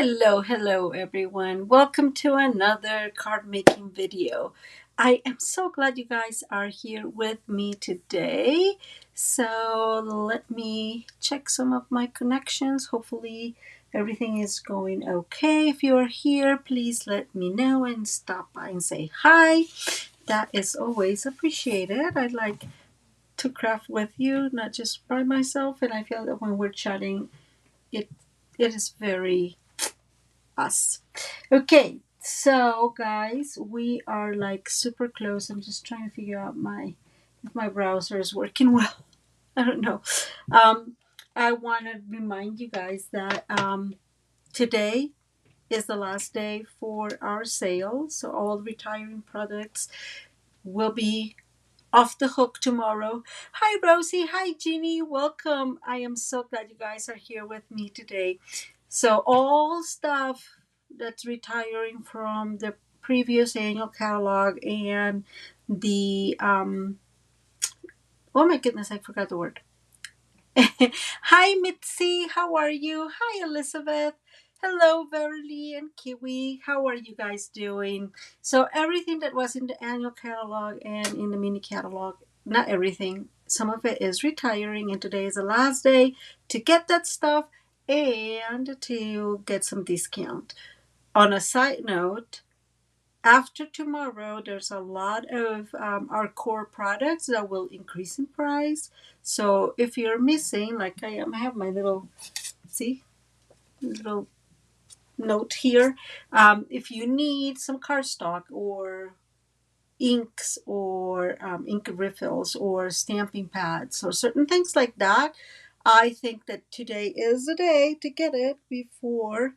Hello everyone. Welcome to another card making video. I am so glad you guys are here with me today. So let me check some of my connections. Hopefully everything is going okay. If you are here, please let me know and stop by and say hi. That is always appreciated. I like to craft with you, not just by myself. And I feel that when we're chatting, it it is very us. Okay, so guys, we are like super close. I'm just trying to figure out if my browser is working well. I don't know. Um, I want to remind you guys that today is the last day for our sale. So all retiring products will be off the hook tomorrow. Hi Rosie, hi Jeannie, welcome. I am so glad you guys are here with me today. So all stuff that's retiring from the previous annual catalog and the oh my goodness, I forgot the word. Hi Mitzi, how are you? Hi Elizabeth. Hello Verily and Kiwi. How are you guys doing? So everything that was in the annual catalog and in the mini catalog, not everything, some of it is retiring, and today is the last day to get that stuff and to get some discount. On a side note, after tomorrow, there's a lot of our core products that will increase in price. So if you're missing, like I am, I have my little, see, little note here. If you need some cardstock or inks or ink refills or stamping pads or certain things like that, I think that today is the day to get it before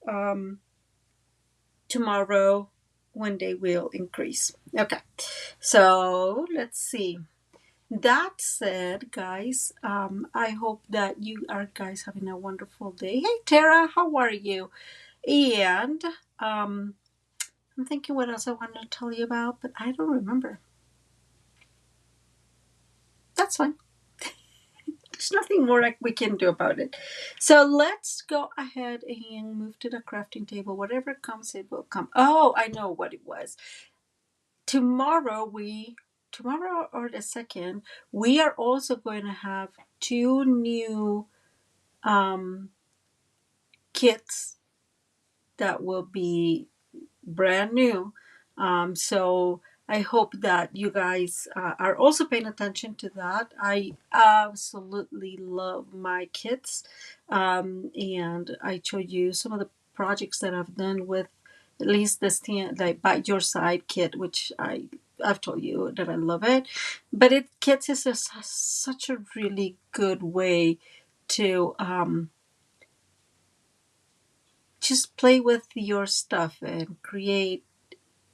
um, tomorrow when they will increase. Okay, so let's see. That said, guys, I hope that you are guys having a wonderful day. Hey, Tara, how are you? And I'm thinking what else I wanted to tell you about, but I don't remember. That's fine. There's nothing more like we can do about it. So let's go ahead and move to the crafting table. Whatever comes, it will come. Oh, I know what it was. Tomorrow or the second, we are also going to have two new um, kits that will be brand new. So I hope that you guys are also paying attention to that. I absolutely love my kits, and I showed you some of the projects that I've done with at least the stand, like by your side kit, which I've told you that I love it. But kits is such a really good way to just play with your stuff and create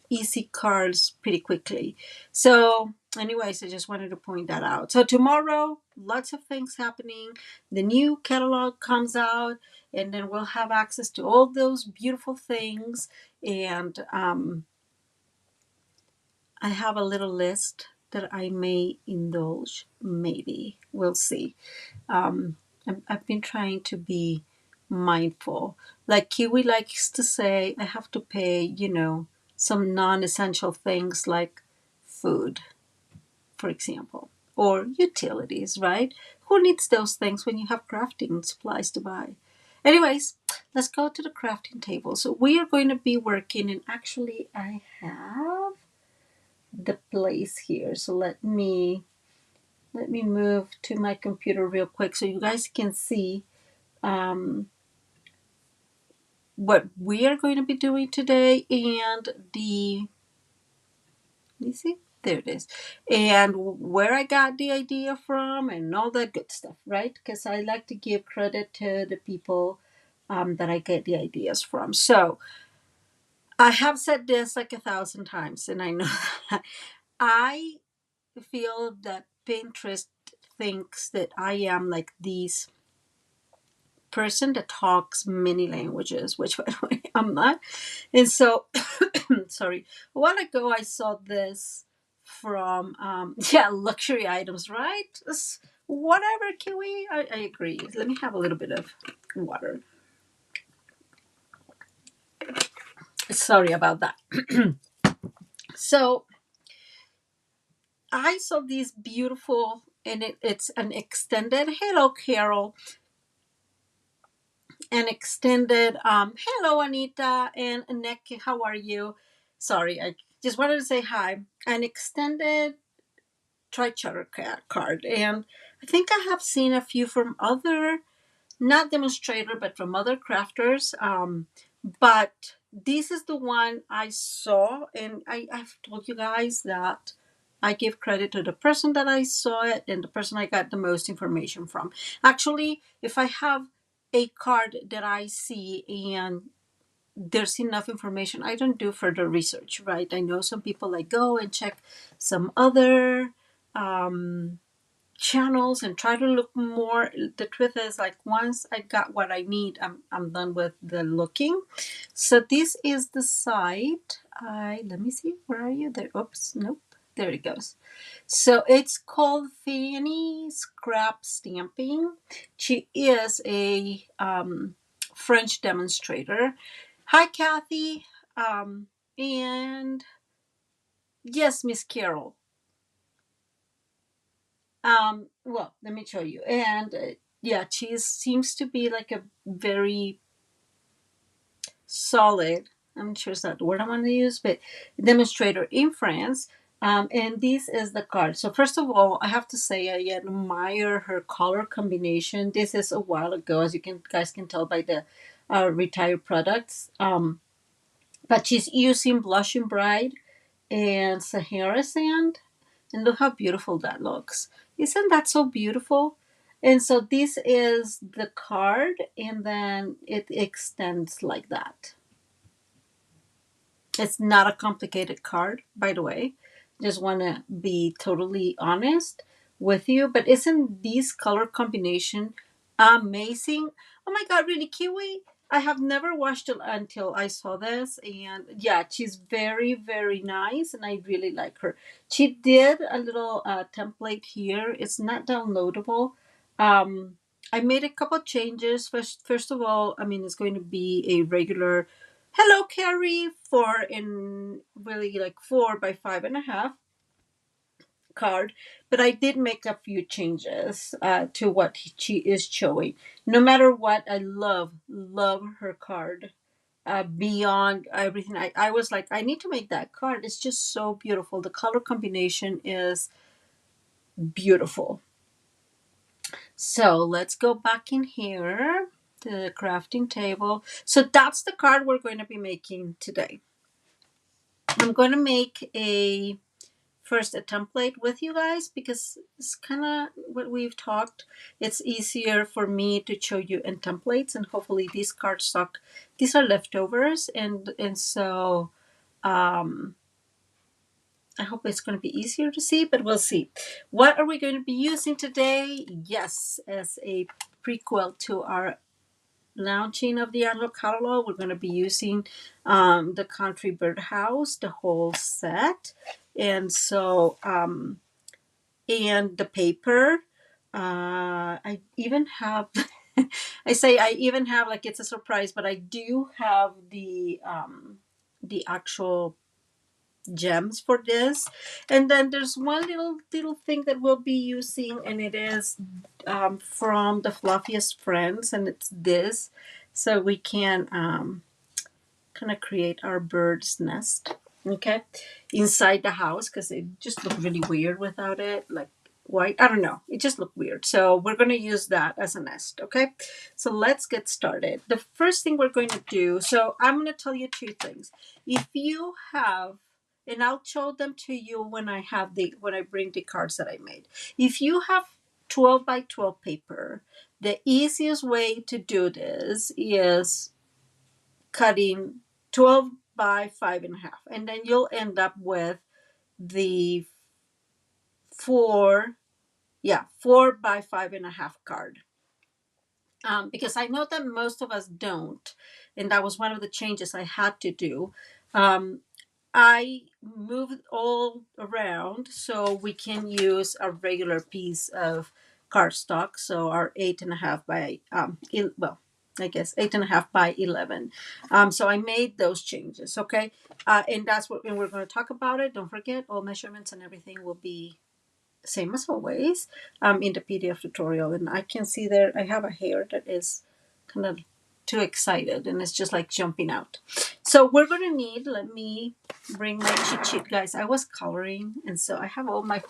easy cards pretty quickly. So, anyways, I just wanted to point that out. So, tomorrow, lots of things happening. The new catalog comes out, and then we'll have access to all those beautiful things. And I have a little list that I may indulge. Maybe we'll see. I've been trying to be mindful. Like Kiwi likes to say, I have to pay, some non essential things like food, for example, or utilities, right? Who needs those things when you have crafting supplies to buy? Anyways, let's go to the crafting table. So we are going to be working, and actually, I have the place here. So let me move to my computer real quick so you guys can see um, what we are going to be doing today and you see, there it is, and where I got the idea from and all that good stuff, right? Because I like to give credit to the people that I get the ideas from. So I have said this like 1,000 times, and I know that I feel that Pinterest thinks that I am like these person that talks many languages, which by the way I'm not. And so, sorry, a while ago I saw this from yeah, luxury items, right? Whatever, Kiwi. I agree. Let me have a little bit of water. Sorry about that. So I saw these beautiful, and it's an extended. Hello, Carol. An extended. Hello, Anita and Nick. How are you? Sorry, I just wanted to say hi. An extended tri-charter card, and I think I have seen a few from other, not demonstrator, but from other crafters. But this is the one I saw, and I've told you guys that I give credit to the person that I saw it and the person I got the most information from. Actually, if I have a card that I see and there's enough information, I don't do further research, right? I know some people like go and check some other um, channels and try to look more. The truth is, like, once I got what I need, I'm done with the looking. So this is the site. Let me see, where are you there? Oops, nope, there it goes. So it's called Fanny Scrap Stamping. She is a French demonstrator. Hi, Kathy. And yes, Miss Carol. Well, let me show you. And yeah, she seems to be like a very solid, I'm not sure it's not the word I want to use, but demonstrator in France. And this is the card. So first of all, I have to say I admire her color combination. This is a while ago, as you can guys can tell by the retired products. But she's using Blush and Bride and Sahara Sand. And look how beautiful that looks. Isn't that so beautiful? And so this is the card, and then it extends like that. It's not a complicated card, by the way. Just want to be totally honest with you. But isn't this color combination amazing? Oh my God, really, Kiwi? I have never watched it until I saw this. And yeah, she's very, very nice. And I really like her. She did a little template here. It's not downloadable. I made a couple changes. First of all, I mean, it's going to be a regular Hello, Carrie, 4 in really like 4 by 5.5 card, but I did make a few changes to what she is showing. No matter what, I love her card. Beyond everything, I was like, I need to make that card. It's just so beautiful. The color combination is beautiful. So let's go back in here to the crafting table. So that's the card we're going to be making today. I'm going to make a template with you guys because it's kind of what we've talked. It's easier for me to show you in templates, and hopefully these cardstock, these are leftovers, and so um, I hope it's going to be easier to see, but we'll see. What are we going to be using today? Yes, as a prequel to our launching of the annual catalog, we're going to be using the Country Bird House, the whole set. And so, and the paper. I even have, I say I even have, like, it's a surprise, but I do have the actual gems for this. And then there's one little thing that we'll be using, and it is from the Fluffiest Friends, and it's this, so we can kind of create our bird's nest, okay, inside the house, because it just looked really weird without it, like white. I don't know, it just looked weird. So we're going to use that as a nest, okay? So let's get started. The first thing we're going to do, so I'm going to tell you two things. If you have, and I'll show them to you when I bring the cards that I made. If you have 12 by 12 paper, the easiest way to do this is cutting 12 by 5.5, and then you'll end up with the 4 by 5.5 card. Because I know that most of us don't, and that was one of the changes I had to do. I moved all around so we can use a regular piece of cardstock. So our 8.5 by I guess 8.5 by 11. So I made those changes. Okay. And that's what, and we're going to talk about it. Don't forget, all measurements and everything will be same as always in the PDF tutorial. And I can see there I have a hair that is kind of too excited and it's just like jumping out. So we're going to need, let me bring my cheat sheet, guys. I was coloring, and so I have all my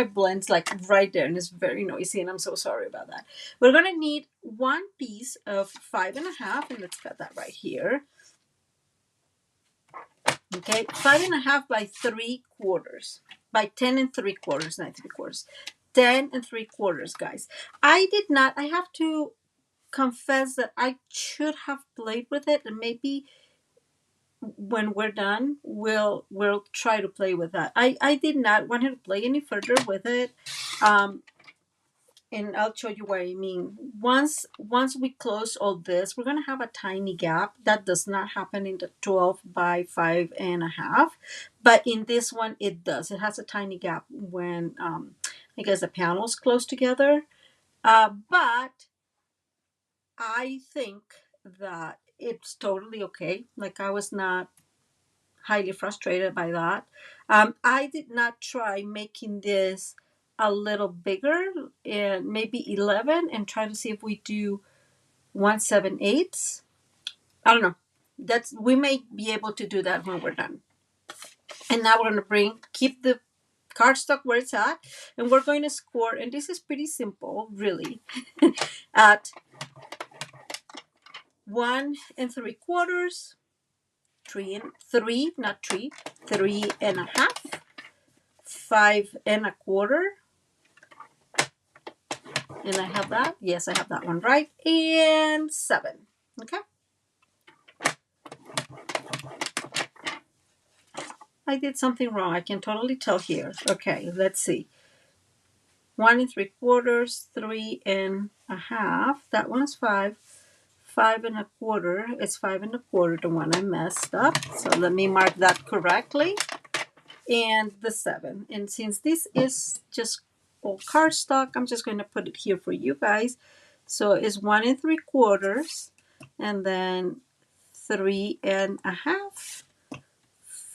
blends like right there, and it's very noisy, and I'm so sorry about that. We're going to need one piece of 5.5, and let's cut that right here. Okay, 5.5 by 3/4, by 10 3/4, not 3/4, 10 3/4, guys. I have to confess that I should have played with it, and maybe when we're done, we'll try to play with that. I did not want to play any further with it. And I'll show you what I mean. Once we close all this, we're gonna have a tiny gap. That does not happen in the 12 by 5.5, but in this one it does. It has a tiny gap when I guess the panels close together. But I think that it's totally okay. Like, I was not highly frustrated by that. I did not try making this a little bigger, and maybe 11, and try to see if we do 1/7/8. I don't know. We may be able to do that when we're done. And now we're going to keep the cardstock where it's at, and we're going to score, and this is pretty simple, really, at 1 3/4, 3, not 3, 3.5, 5.25, and I have that. Yes, I have that one right. And 7. Okay. I did something wrong. I can totally tell here. Okay, let's see. 1 3/4, 3.5. That one's 5. 5.25. It's 5.25, the one I messed up. So let me mark that correctly. And the 7. And since this is just old cardstock, I'm just going to put it here for you guys. So it's 1 3/4, and then 3.5,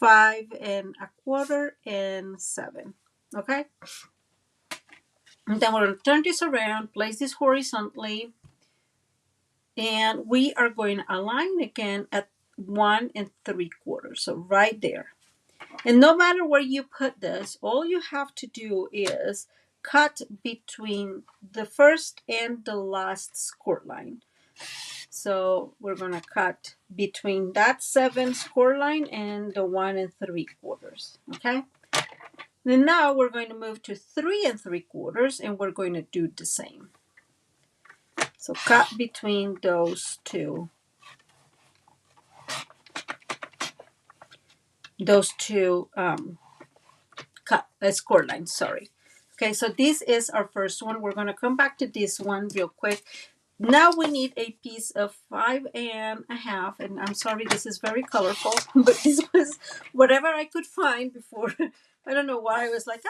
5.25, and 7. Okay. And then we're going to turn this around, place this horizontally, and we are going to align again at 1 3/4. So right there. And no matter where you put this, all you have to do is cut between the first and the last score line. So we're going to cut between that 7 score line and the 1 3/4. Okay. Then now we're going to move to 3 3/4, and we're going to do the same. So cut between those two. Score lines, sorry. Okay, so this is our first one. We're going to come back to this one real quick. Now we need a piece of 5.5, and I'm sorry, this is very colorful, but this was whatever I could find before. I don't know why I was like,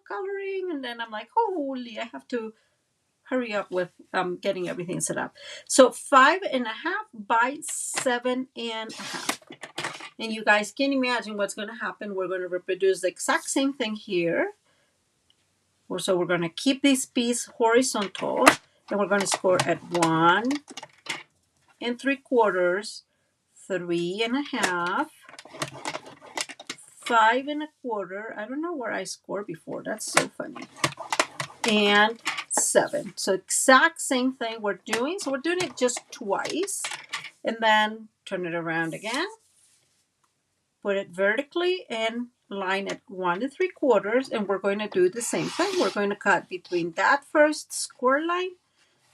coloring, and then I'm like, holy, I have to hurry up with getting everything set up. So 5.5 by 7.5. And you guys can imagine what's going to happen. We're going to reproduce the exact same thing here. So we're going to keep this piece horizontal, and we're going to score at 1 3/4, 3.5, 5.25. I don't know where I scored before. That's so funny. And 7. So exact same thing we're doing. So we're doing it just twice, and then turn it around again. Put it vertically and line at 1 3/4, and we're going to do the same thing. We're going to cut between that first score line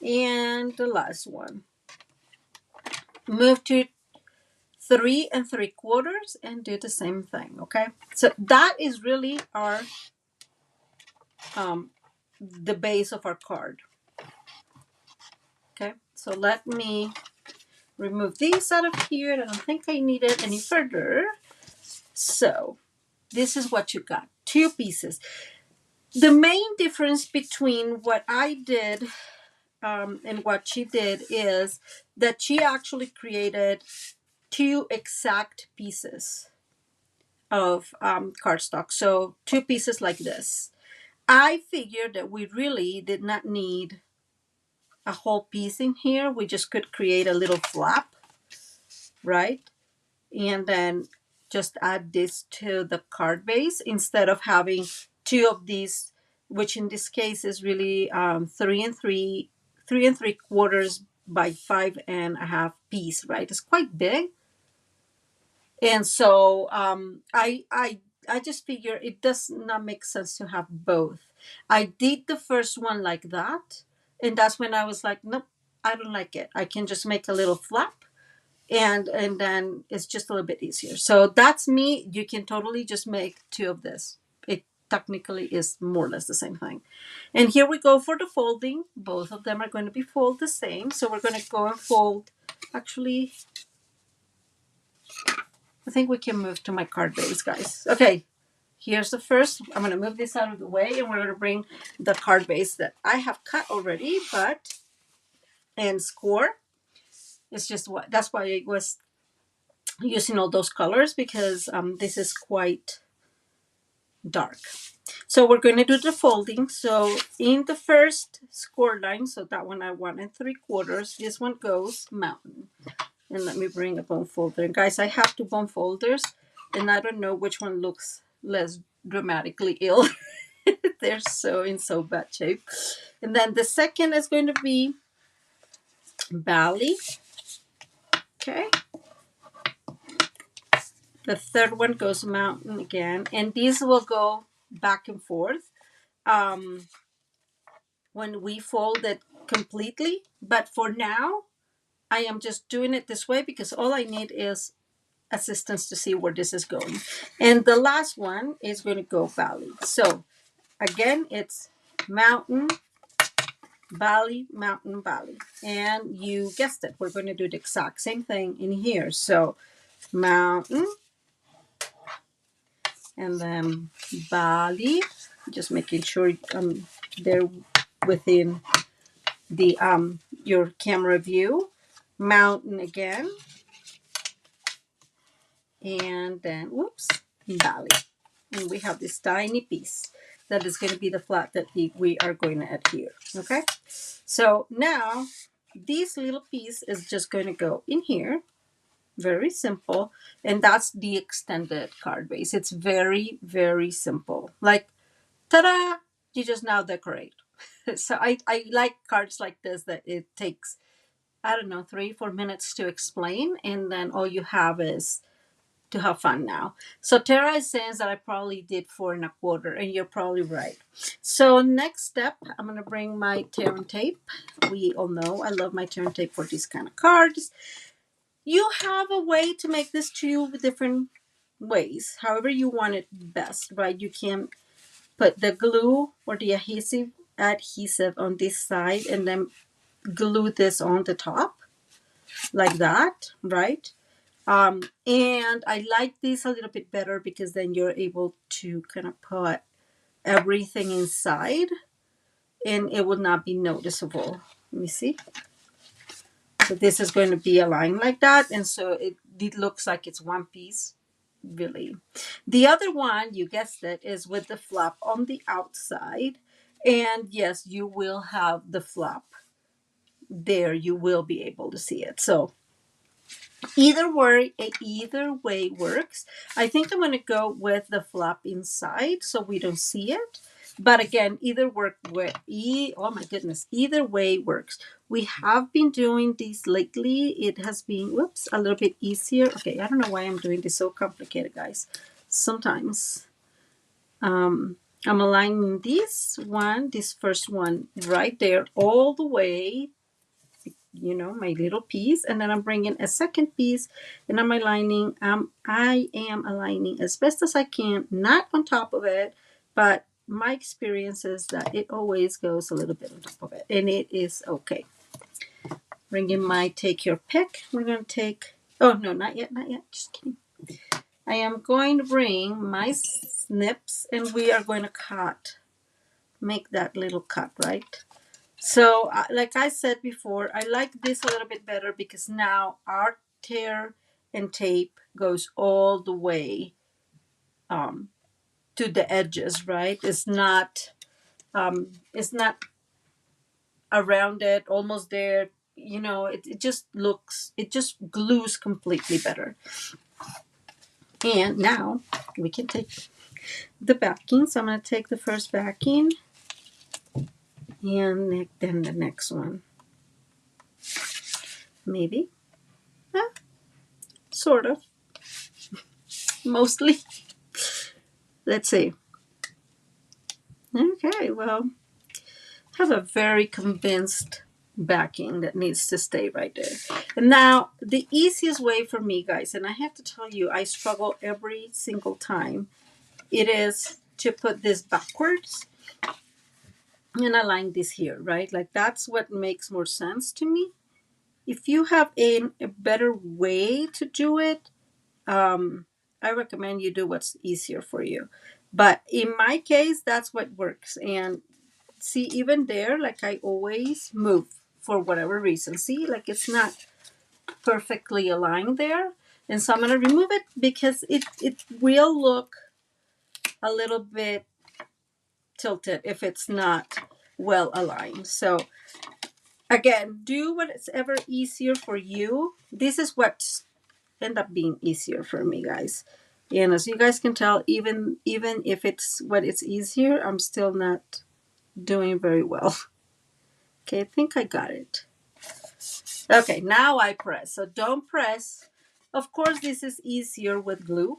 and the last one. Move to 3 3/4 and do the same thing. Okay, so that is really our the base of our card. Okay, so let me remove these out of here. I don't think I need it any further. So this is what you got, 2 pieces. The main difference between what I did and what she did is that she actually created 2 exact pieces of cardstock. So 2 pieces like this. I figured that we really did not need a whole piece in here. We just could create a little flap, right? And then just add this to the card base instead of having 2 of these, which in this case is really 3 3/4 by 5.5 piece, right? It's quite big. And so I just figure it does not make sense to have both. I did the first one like that, and that's when I was like, nope, I don't like it. I can just make a little flap, and then it's just a little bit easier. So that's me. You can totally just make 2 of this. It technically is more or less the same thing. And here we go for the folding. Both of them are going to be folded the same. So we're going to go and fold. Actually, I think we can move to my card base, guys. Okay, here's the first. I'm going to move this out of the way, and we're going to bring the card base that I have cut already, and score. It's just that's why it was using all those colors, because this is quite dark. So we're going to do the folding. So in the first score line, so that one I 1 3/4, this one goes mountain. And let me bring a bone folder. And guys, I have 2 bone folders, and I don't know which one looks less dramatically ill. They're in so bad shape. And then the second is going to be valley. Okay. The third one goes mountain again, and these will go back and forth when we fold it completely. But for now, I am just doing it this way because all I need is assistance to see where this is going. And the last one is going to go valley. So again, it's mountain, valley, mountain, valley. And you guessed it, we're going to do the exact same thing in here. So mountain, and then valley, just making sure they're within the your camera view. Mountain again, and then whoops, valley. And we have this tiny piece that is going to be the flat that we are going to add here. Okay, so now this little piece is just going to go in here. Very simple. And that's the extended card base. It's very, very simple. Like, ta-da, you just now decorate. So I like cards like this that it takes, I don't know, 3-4 minutes to explain, and then all you have is to have fun now. So Tara is saying that I probably did 4 1/4, and you're probably right. So next step, I'm going to bring my tear and tape. We all know I love my tear and tape for these kind of cards. You have a way to make this 2 different ways, however you want it best, right? You can put the glue or the adhesive on this side and then glue this on the top like that, right? And I like this a little bit better because then you're able to kind of put everything inside and it will not be noticeable. Let me see. So this is going to be aligned like that, and so it looks like it's one piece, really. The other one, you guessed it, is with the flap on the outside, and yes, you will have the flap there. You will be able to see it. So either way works. I think I'm going to go with the flap inside so we don't see it. But again, either way works. We have been doing these lately. It has been, a little bit easier. Okay, I don't know why I'm doing this so complicated, guys. Sometimes I'm aligning this first one right there all the way, my little piece, and then I'm bringing a second piece and I'm aligning. I am aligning as best as I can, not on top of it, but my experience is that it always goes a little bit on top of it, and it is okay. Bringing my take your pick. We're going to take, oh no, not yet, just kidding. I am going to bring my snips and we are going to make that little cut, right? So, like I said before, I like this a little bit better because now our tear and tape goes all the way um, to the edges, right? It's not around it, almost there. You know, it just looks, it just glues completely better. And now we can take the backing. So I'm going to take the first backing and then the next one. Maybe. Sort of. Mostly. Let's see. Okay, well, I have a very convinced backing that needs to stay right there. And now, the easiest way for me, guys, and I have to tell you, I struggle every single time, it is to put this backwards and align this here, right? Like that's what makes more sense to me. If you have a better way to do it, I recommend you do what's easier for you. But in my case, that's what works. And see, even there, like I always move for whatever reason. See, like it's not perfectly aligned there. And so I'm going to remove it because it will look a little bit tilted if it's not well aligned. So again, do what's ever easier for you. This is what end up being easier for me, guys. And as you guys can tell, even if it's what it's easier, I'm still not doing very well. Okay, I think I got it. Okay, now I press. So don't press. Of course, this is easier with glue.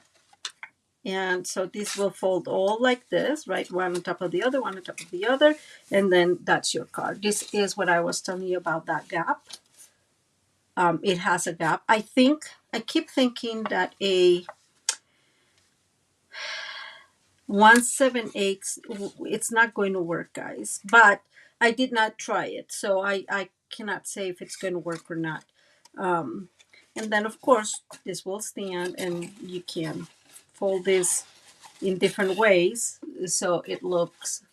And so this will fold all like this, right? One on top of the other, one on top of the other. And then that's your card. This is what I was telling you about that gap. It has a gap. I keep thinking that a 1/7/8, it's not going to work, guys. But I did not try it, so I cannot say if it's going to work or not. Um, and then, of course, this will stand, and you can fold this in different ways, so it looks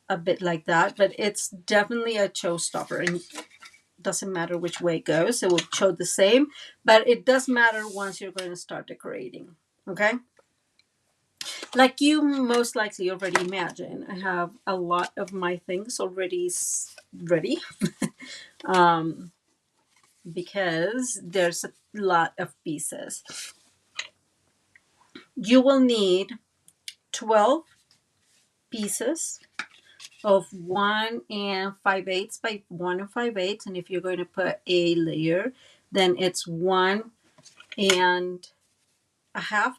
a bit like that. But it's definitely a showstopper, and it doesn't matter which way it goes; it will show the same. But it does matter once you're going to start decorating. Okay. Like you most likely already imagine, I have a lot of my things already ready um, because there's a lot of pieces. You will need 12 pieces of 1 5/8 by 1 5/8, and if you're going to put a layer, then it's 1 1/2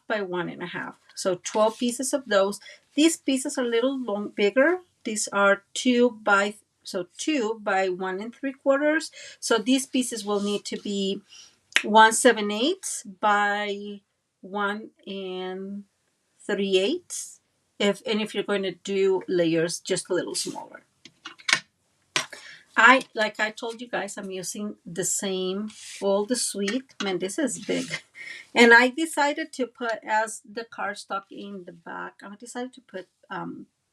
by 1 1/2. So 12 pieces of those. These pieces are a little bigger. These are 2 by 1 3/4. So these pieces will need to be 1 7/8 by 1 3/8. If you're going to do layers just a little smaller. Like I told you guys, I'm using the same All the Sweet. Man, this is big. And I decided to put, as the cardstock in the back, I decided to put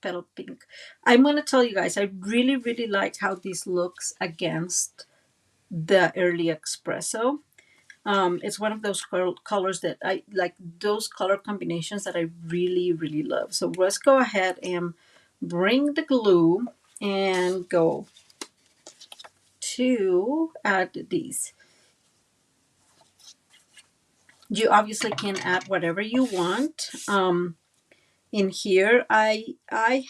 petal pink. I'm going to tell you guys, I really, really like how this looks against the early espresso. It's one of those colors that I like, those color combinations that I really, really love. So let's go ahead and bring the glue and go to add these. You obviously can add whatever you want. In here, I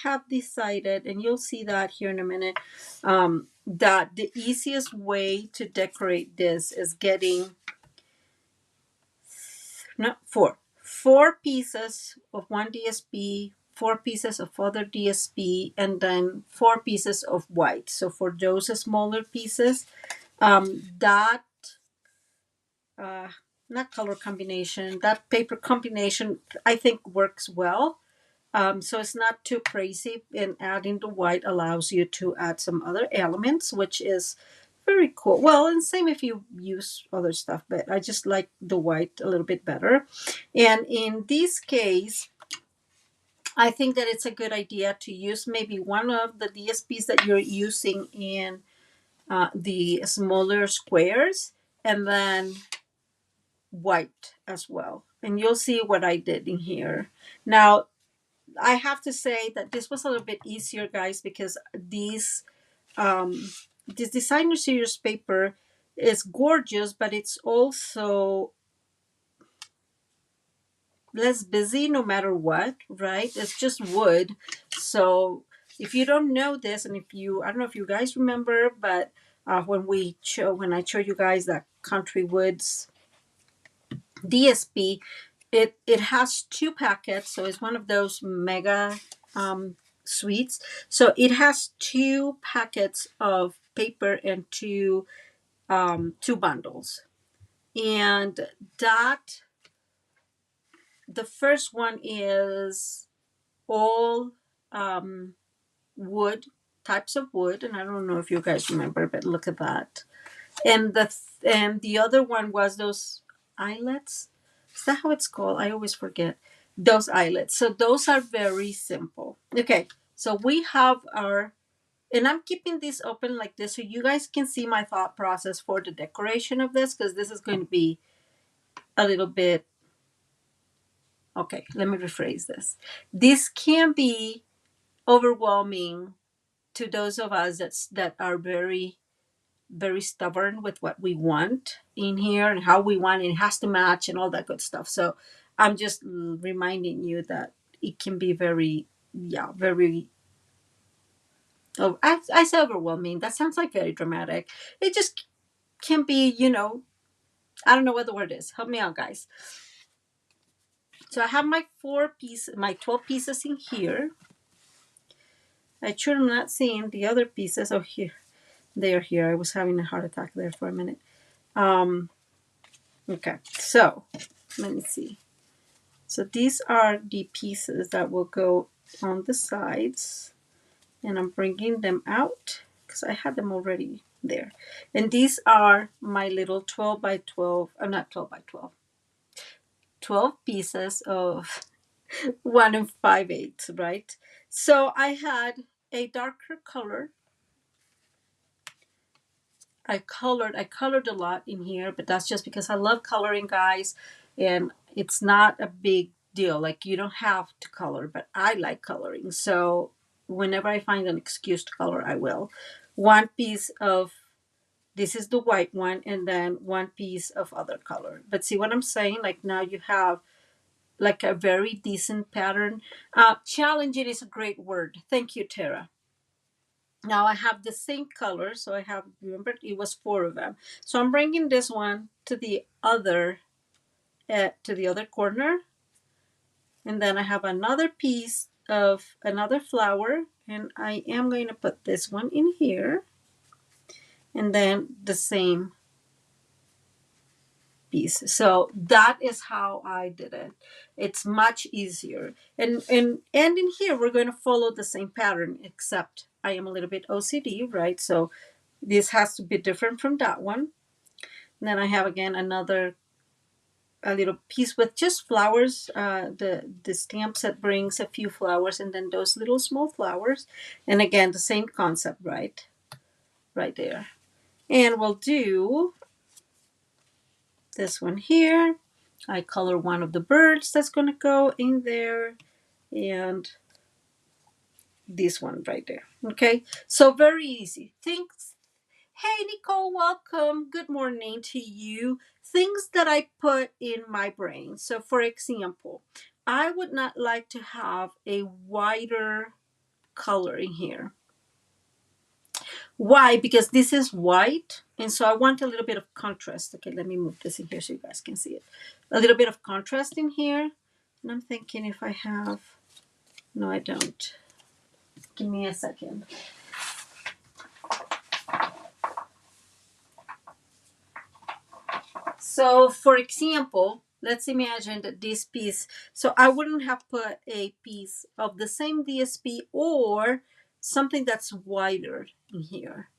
have decided, and you'll see that here in a minute, that the easiest way to decorate this is getting four pieces of one DSP, 4 pieces of other DSP, and then 4 pieces of white. So for those smaller pieces, that not color combination, that paper combination, I think works well. So it's not too crazy, and adding the white allows you to add some other elements, which is very cool. Well, and same if you use other stuff, but I just like the white a little bit better. And in this case, I think that it's a good idea to use maybe one of the DSPs that you're using in the smaller squares, and then white as well. And you'll see what I did in here. Now, I have to say that this was a little bit easier, guys, because this designer series paper is gorgeous, but it's also less busy no matter what, right? It's just wood. So if you don't know this, and if you, I don't know if you guys remember, but when I showed you guys that Country Woods DSP, it has two packets, so it's one of those mega suites. So it has two packets of paper and two bundles, and that the first one is all um, wood, types of wood, and I don't know if you guys remember, but look at that. And the other one was those eyelets. Is that how it's called? I always forget those eyelets. So those are very simple. Okay, so we have our, and I'm keeping this open like this so you guys can see my thought process for the decoration of this, because this is going to be a little bit. Okay, let me rephrase this. This can be overwhelming to those of us that are very very stubborn with what we want in here and how we want it. It has to match and all that good stuff. So I'm just reminding you that it can be very, yeah, very. Oh, I say overwhelming. That sounds like very dramatic. It just can be, I don't know what the word is. Help me out, guys. So I have my 12 pieces in here. I sure am not seeing the other pieces. Oh, here. They are here. I was having a heart attack there for a minute. Okay, so let me see. So these are the pieces that will go on the sides, and I'm bringing them out because I had them already there. And these are my little 12 by 12, not 12 by 12, 12 pieces of 1 and 5/8, right? So I had a darker color. I colored a lot in here, but that's just because I love coloring, guys, and it's not a big deal. Like, you don't have to color, but I like coloring. So whenever I find an excuse to color, I will. One piece of this is the white one, and then one piece of other color. But see what I'm saying? Like, now you have like a very decent pattern. Challenging is a great word. Thank you, Tara. Now I have the same color, so I have, remember, it was 4 of them. So I'm bringing this one to the other corner, and then I have another piece of another flower, and I am going to put this one in here, and then the same piece. So that is how I did it. It's much easier. And in here we're going to follow the same pattern, except I am a little bit OCD, right? So this has to be different from that one. And then I have again a little piece with just flowers. The stamp set brings a few flowers, and then those little small flowers. And again, the same concept, right there. And we'll do this one here. I color one of the birds that's going to go in there, and this one right there. Okay, so very easy. Thanks. Hey, Nicole, welcome. Good morning to you. Things that I put in my brain. So, for example, I would not like to have a wider color in here. Why? Because this is white, and so I want a little bit of contrast. Okay, let me move this in here so you guys can see it. A little bit of contrast in here. And I'm thinking if I have, no, I don't. Give me a second. So, for example, let's imagine that this piece, so I wouldn't have put a piece of the same DSP or something that's wider in here,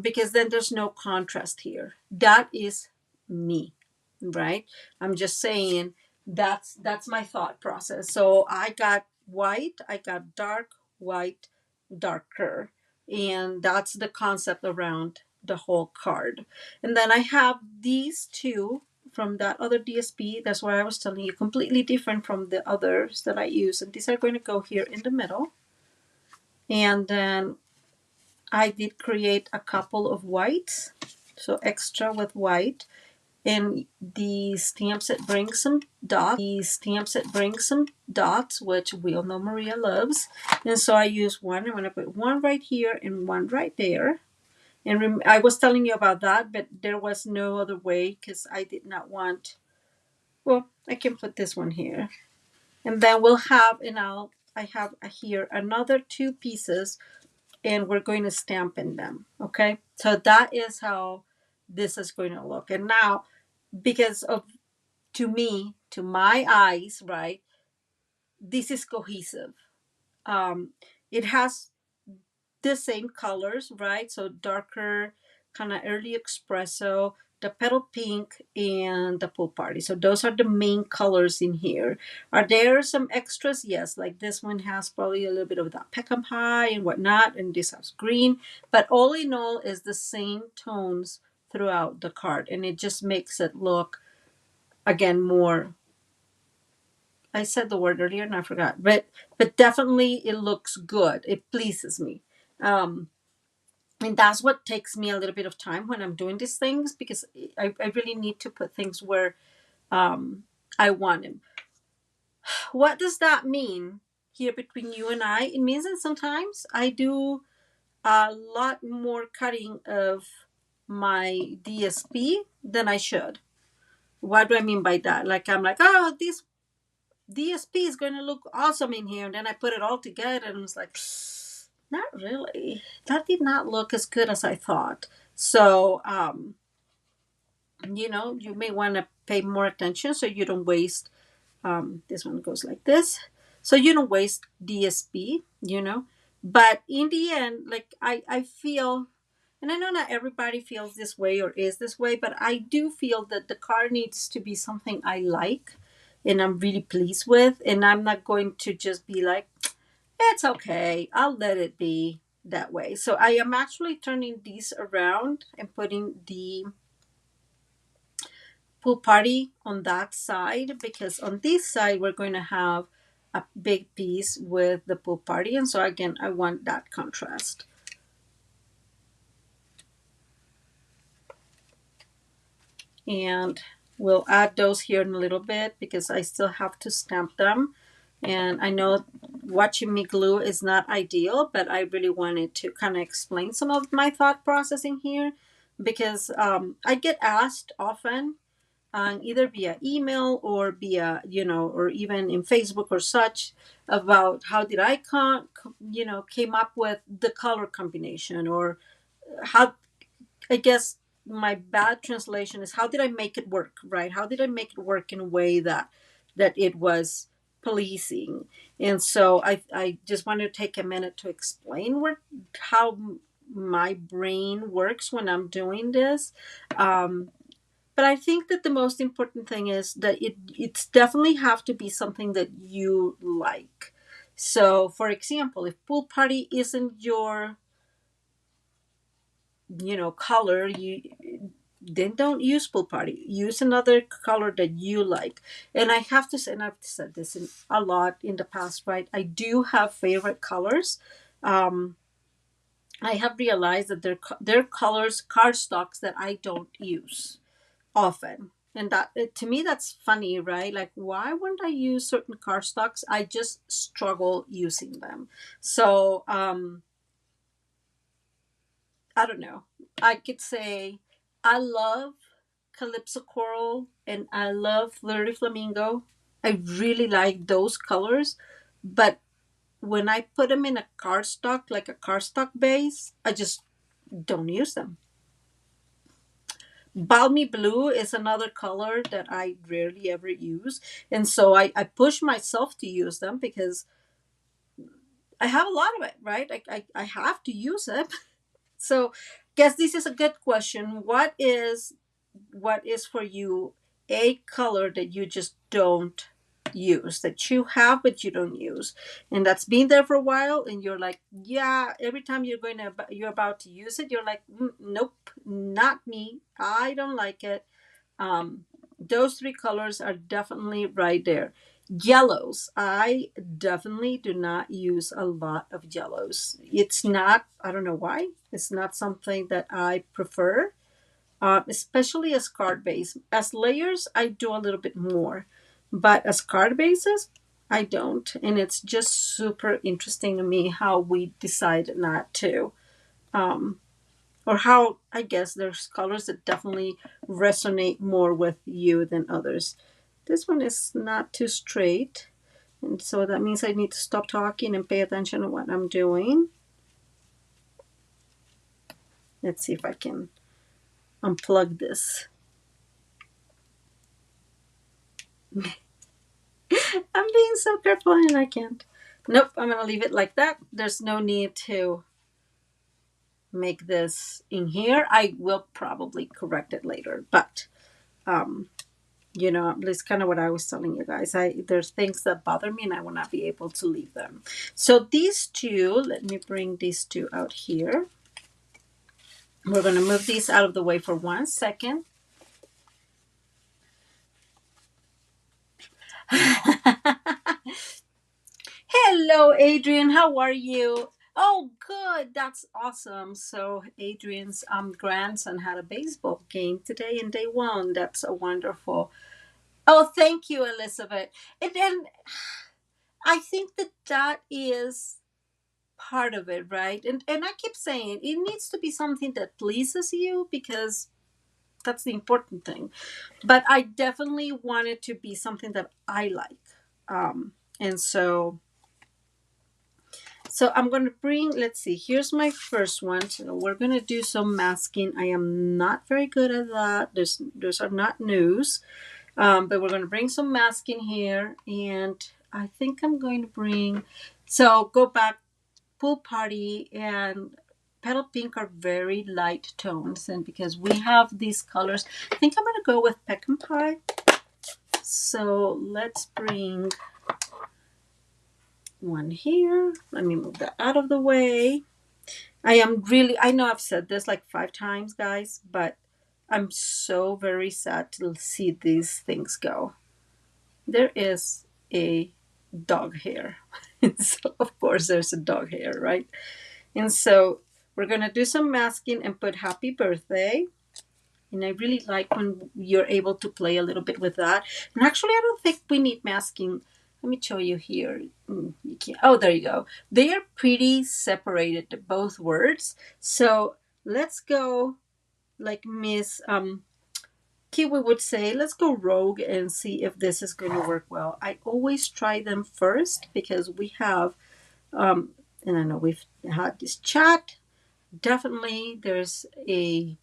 because then there's no contrast here. That is me, right? I'm just saying that's my thought process. So I got white, I got dark, white, darker. And that's the concept around the whole card. And then I have these two from that other DSP. That's why I was telling you, completely different from the others that I use. And these are going to go here in the middle. And then I did create a couple of whites, so extra with white. And the stamps, it brings some dots, which we all know Maria loves. And so I use one. I'm going to put one right here and one right there. And I was telling you about that, but there was no other way because I did not want. Well, I can put this one here, and then we'll have, I have here another two pieces, and we're going to stamp in them. Okay, so that is how this is going to look. And now, because of, to me, to my eyes, right, this is cohesive. It has the same colors, right? So darker, kind of early espresso, the petal pink, and the pool party. So those are the main colors in here. Are there some extras? Yes, like this one has probably a little bit of that Peckham High and whatnot, and this has green. But all in all is the same tones throughout the card, and it just makes it look, again, more. I said the word earlier and I forgot, but definitely it looks good. It pleases me. And that's what takes me a little bit of time when I'm doing these things, because I really need to put things where I want them. What does that mean here between you and I? It means that sometimes I do a lot more cutting of my DSP than I should. What do I mean by that? Like, I'm like, oh, this DSP is going to look awesome in here. And then I put it all together and it's like, not really. That did not look as good as I thought. So, you may want to pay more attention so you don't waste. This one goes like this. So you don't waste DSP, But in the end, like I feel, and I know not everybody feels this way or is this way, but I do feel that the car needs to be something I like and I'm really pleased with. And I'm not going to just be like, it's okay, I'll let it be that way. So I am actually turning these around and putting the pool party on that side, because on this side we're going to have a big piece with the pool party. And so again, I want that contrast. And we'll add those here in a little bit because I still have to stamp them. And I know watching me glue is not ideal, but I really wanted to kind of explain some of my thought processing here, because I get asked often, either via email or via, or even in Facebook or such, about how did I came up with the color combination, or how, I guess my bad translation is, how did I make it work, right? How did I make it work in a way that it was pleasing? And so I just wanted to take a minute to explain how my brain works when I'm doing this. But I think that the most important thing is that it's definitely have to be something that you like. So, for example, if pool party isn't your, color, you then don't use pool party. Use another color that you like. And I have to say, and I've said this a lot in the past, right? I do have favorite colors. I have realized that they're colors, cardstocks that I don't use often. And that, to me, that's funny, right? Like, why wouldn't I use certain cardstocks? I just struggle using them. So I don't know. I could say I love Calypso Coral and I love Flirty Flamingo. I really like those colors. But when I put them in a cardstock, like a cardstock base, I just don't use them. Balmy blue is another color that I rarely ever use. And so I push myself to use them because I have a lot of it, right? I have to use it. So guess this is a good question. What is for you a color that you just don't use, that you have but you don't use, and that's been there for a while, and you're like, yeah, every time you're about to use it, you're like, nope, not me, I don't like it. Those three colors are definitely right there. Yellows, I definitely do not use a lot of yellows. It's not, I don't know why, it's not something that I prefer, especially as card base. As layers, I do a little bit more, but as card bases, I don't. And it's just super interesting to me how we decide not to. Um, or how, I guess there's colors that definitely resonate more with you than others. This one is not too straight, and so that means I need to stop talking and pay attention to what I'm doing. Let's see if I can unplug this. I'm being so careful and I can't. Nope, I'm going to leave it like that. There's no need to make this in here. I will probably correct it later, but you know, it's kind of what I was telling you guys. There's things that bother me and I will not be able to leave them. So these two, let me bring these two out here. We're going to move these out of the way for 1 second. Hello, Adrian. How are you? Oh, good. That's awesome. So Adrian's grandson had a baseball game today and they won. That's a wonderful. Oh, thank you, Elizabeth. And I think that that is part of it, right? And I keep saying it needs to be something that pleases you, because that's the important thing. But I definitely want it to be something that I like. And so I'm going to bring, let's see, here's my first one. So we're going to do some masking. I am not very good at that. Those are not news. But we're going to bring some masking here. And I think I'm going to bring, so go back, Pool Party and Petal Pink are very light tones. And because we have these colors, I think I'm going to go with Pecan Pie. So let's bring one here. Let me move that out of the way. I know I've said this like 5 times, guys, but I'm so very sad to see these things go. There is a dog hair. So, of course, there's a dog hair, right? And so we're going to do some masking and put happy birthday. And I really like when you're able to play a little bit with that. And actually, I don't think we need masking. Let me show you here. You can't. Oh, there you go. They are pretty separated, both words. So let's go, like Miss Kiwi would say, let's go rogue and see if this is going to work well. I always try them first because we have, and I know we've had this chat. Definitely, there's a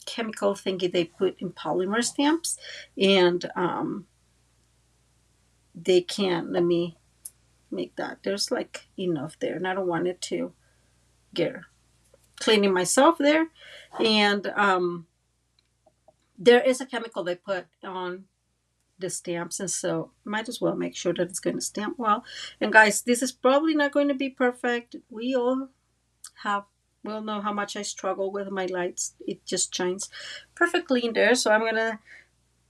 chemical thingy they put in polymer stamps, and they can't. Let me make that. There's like enough there, and I don't want it to get cleaning myself there. And there is a chemical they put on the stamps, and so might as well make sure that it's going to stamp well. And guys, this is probably not going to be perfect. We'll know how much I struggle with my lights. It just shines perfectly in there. So I'm going to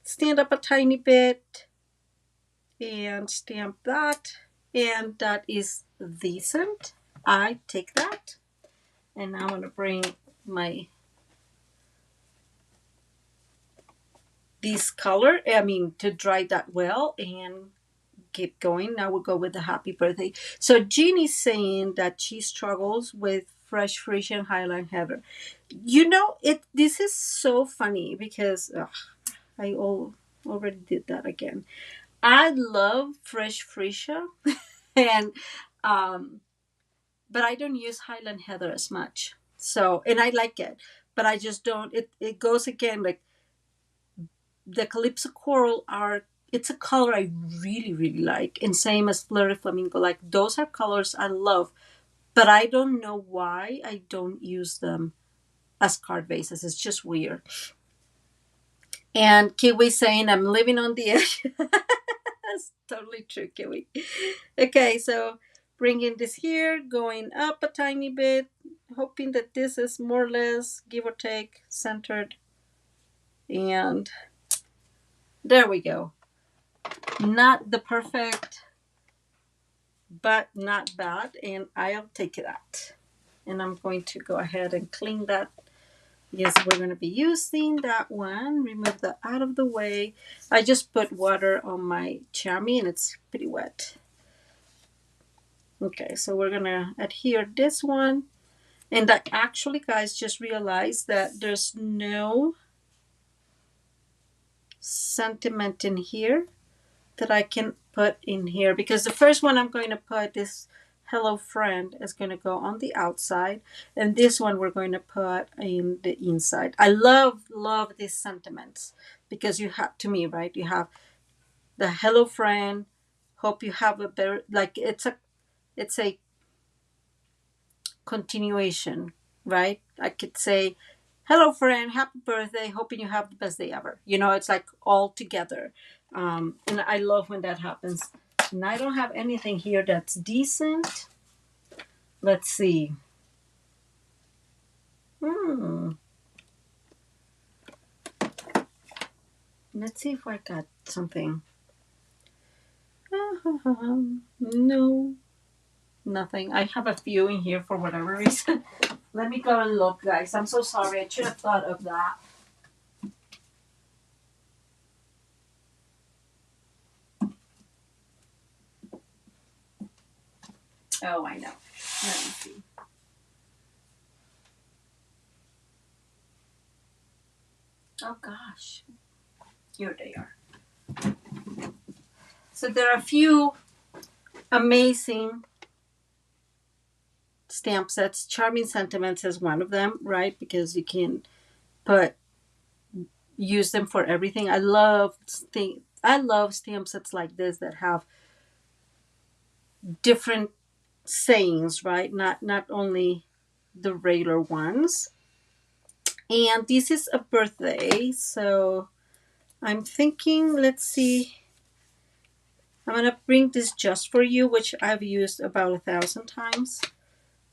stand up a tiny bit and stamp that, and that is decent. I take that, and now I'm going to bring my this color, to dry that well and keep going. Now we'll go with the happy birthday. So Jeannie's saying that she struggles with Fresh Frisian Highland Heather. You know, this is so funny because I already did that again. I love Fresh Frisia, and but I don't use Highland Heather as much. So, and I like it, but I just don't. It goes again, like the Calypso Coral it's a color I really, really like. And same as Flirty Flamingo. Like those are colors I love, but I don't know why I don't use them as card bases. It's just weird. And Kiwi saying I'm living on the edge. That's totally true, Kiwi. Okay, so bringing this here, going up a tiny bit, hoping that this is more or less, give or take, centered. And there we go. Not the perfect, but not bad. And I'll take that. And I'm going to go ahead and clean that. Yes, we're going to be using that one. Remove that out of the way. I just put water on my chamois and it's pretty wet. Okay, so we're going to adhere this one. And I actually, guys, just realized that there's no sentiment in here that I can put in here, because the first one I'm going to put, this hello friend, is going to go on the outside, and this one we're going to put in the inside. I love these sentiments, because you have, to me, right, you have the hello friend, hope you have a better, like it's a continuation, right? I could say, hello friend, happy birthday, hoping you have the best day ever. It's like all together. And I love when that happens. And I don't have anything here that's decent. Let's see. Let's see if I got something. No, nothing. I have a few in here for whatever reason. Let me go and look, guys. I'm so sorry. I should have thought of that. Oh, I know. Let me see. Oh, gosh. Here they are. So there are a few amazing stamp sets. Charming Sentiments is one of them, right? Because you can use them for everything. I love stamp sets like this that have different sayings, right? Not only the regular ones. And this is a birthday, so I'm thinking, let's see. I'm gonna bring this just for you, which I've used about 1,000 times,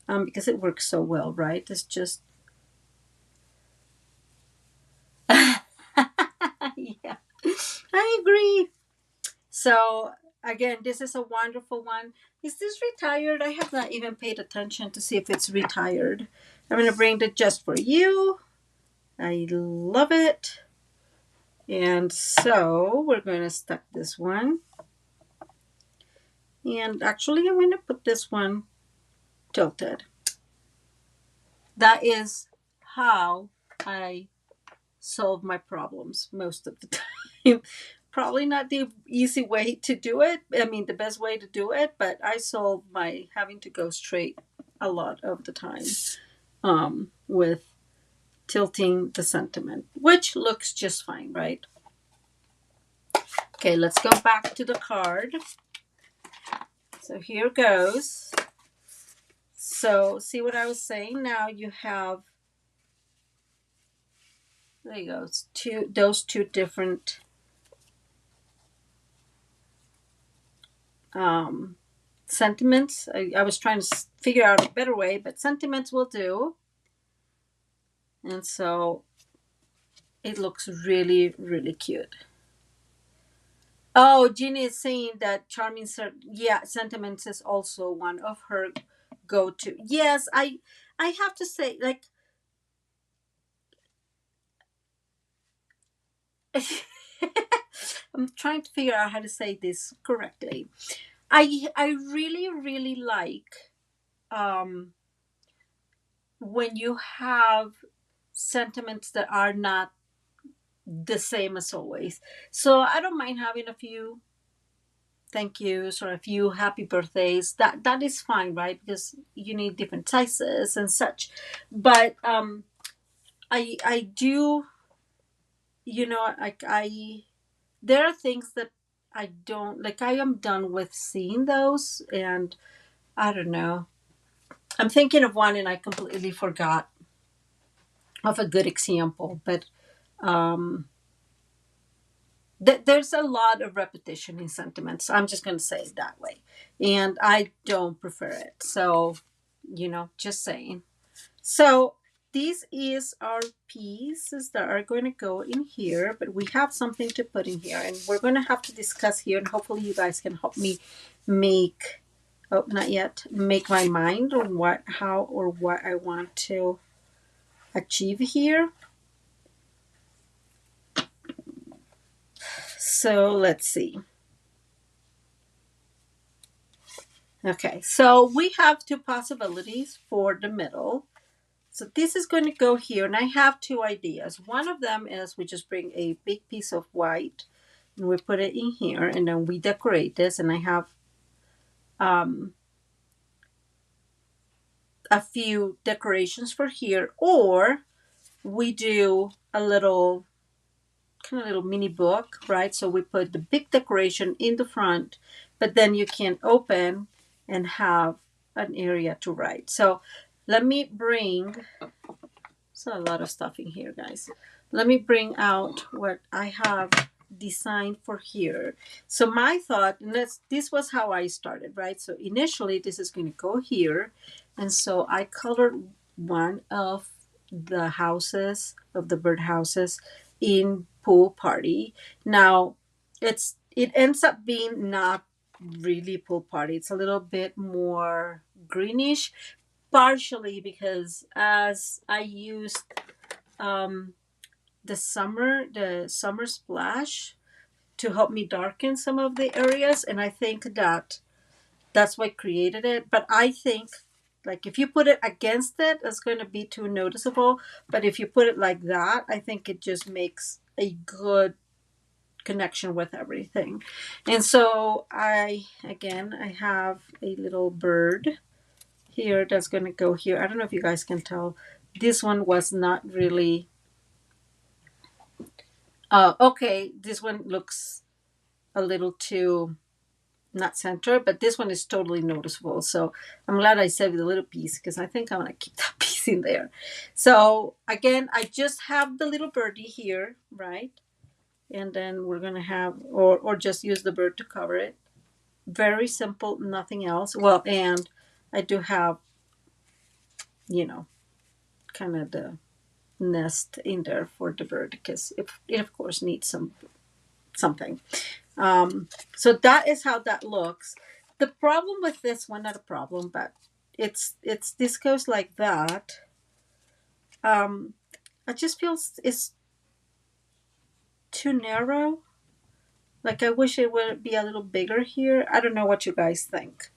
because it works so well, right? It's just yeah, I agree. So again, this is a wonderful one. Is this retired? I have not even paid attention to see if it's retired. I'm going to bring it just for you. I love it. And so we're going to stuck this one. And actually, I'm going to put this one tilted. That is how I solve my problems most of the time. Probably not the easy way to do it. I mean, the best way to do it, but I solve my having to go straight a lot of the time with tilting the sentiment, which looks just fine, right? Okay, let's go back to the card. So here goes. So see what I was saying? Now you have, there you go, it's those two different sentiments. I was trying to figure out a better way, but sentiments will do. And so it looks really, really cute. Oh, Ginny is saying that Charming Sentiments is also one of her go-to. Yes, I have to say, like, I'm trying to figure out how to say this correctly. I really, really like when you have sentiments that are not the same as always. So I don't mind having a few thank yous or a few happy birthdays. That is fine, right? Because you need different sizes and such. But I do, like there are things that I don't like. I am done with seeing those, and I don't know. I'm thinking of one and I completely forgot of a good example, but there's a lot of repetition in sentiments. I'm just going to say it that way. And I don't prefer it. So, just saying. So this is our pieces that are going to go in here, but we have something to put in here, and we're going to have to discuss here, and hopefully you guys can help me make, oh, not yet, make my mind on how or what I want to achieve here. So let's see. Okay, so we have two possibilities for the middle. So this is going to go here, and I have two ideas. One of them is we just bring a big piece of white and we put it in here, and then we decorate this, and I have a few decorations for here, or we do a little kind of little mini book, right? So we put the big decoration in the front, but then you can open and have an area to write. So let me bring, so a lot of stuff in here, guys. Let me bring out what I have designed for here. So my thought, and this was how I started, right? So initially this is going to go here. And so I colored one of the houses, of the bird houses in Pool Party. Now it ends up being not really Pool Party. It's a little bit more greenish, partially because as I used the summer splash to help me darken some of the areas, and I think that's what created it. But I think, like, if you put it against it, it's going to be too noticeable. But if you put it like that, I think it just makes a good connection with everything. And so I have a little bird here that's going to go here. I don't know if you guys can tell. This one was not really. Okay, this one looks a little too not center, but this one is totally noticeable. So I'm glad I saved the little piece because I think I want to keep that piece in there. So again, I just have the little birdie here, right? And then we're going to have, or just use the bird to cover it. Very simple, nothing else. Well, and I do have, kind of the nest in there for the bird because it of course needs something. So that is how that looks. The problem with this one, not a problem, but it's this goes like that. I just feel it's too narrow. Like I wish it would be a little bigger here. I don't know what you guys think.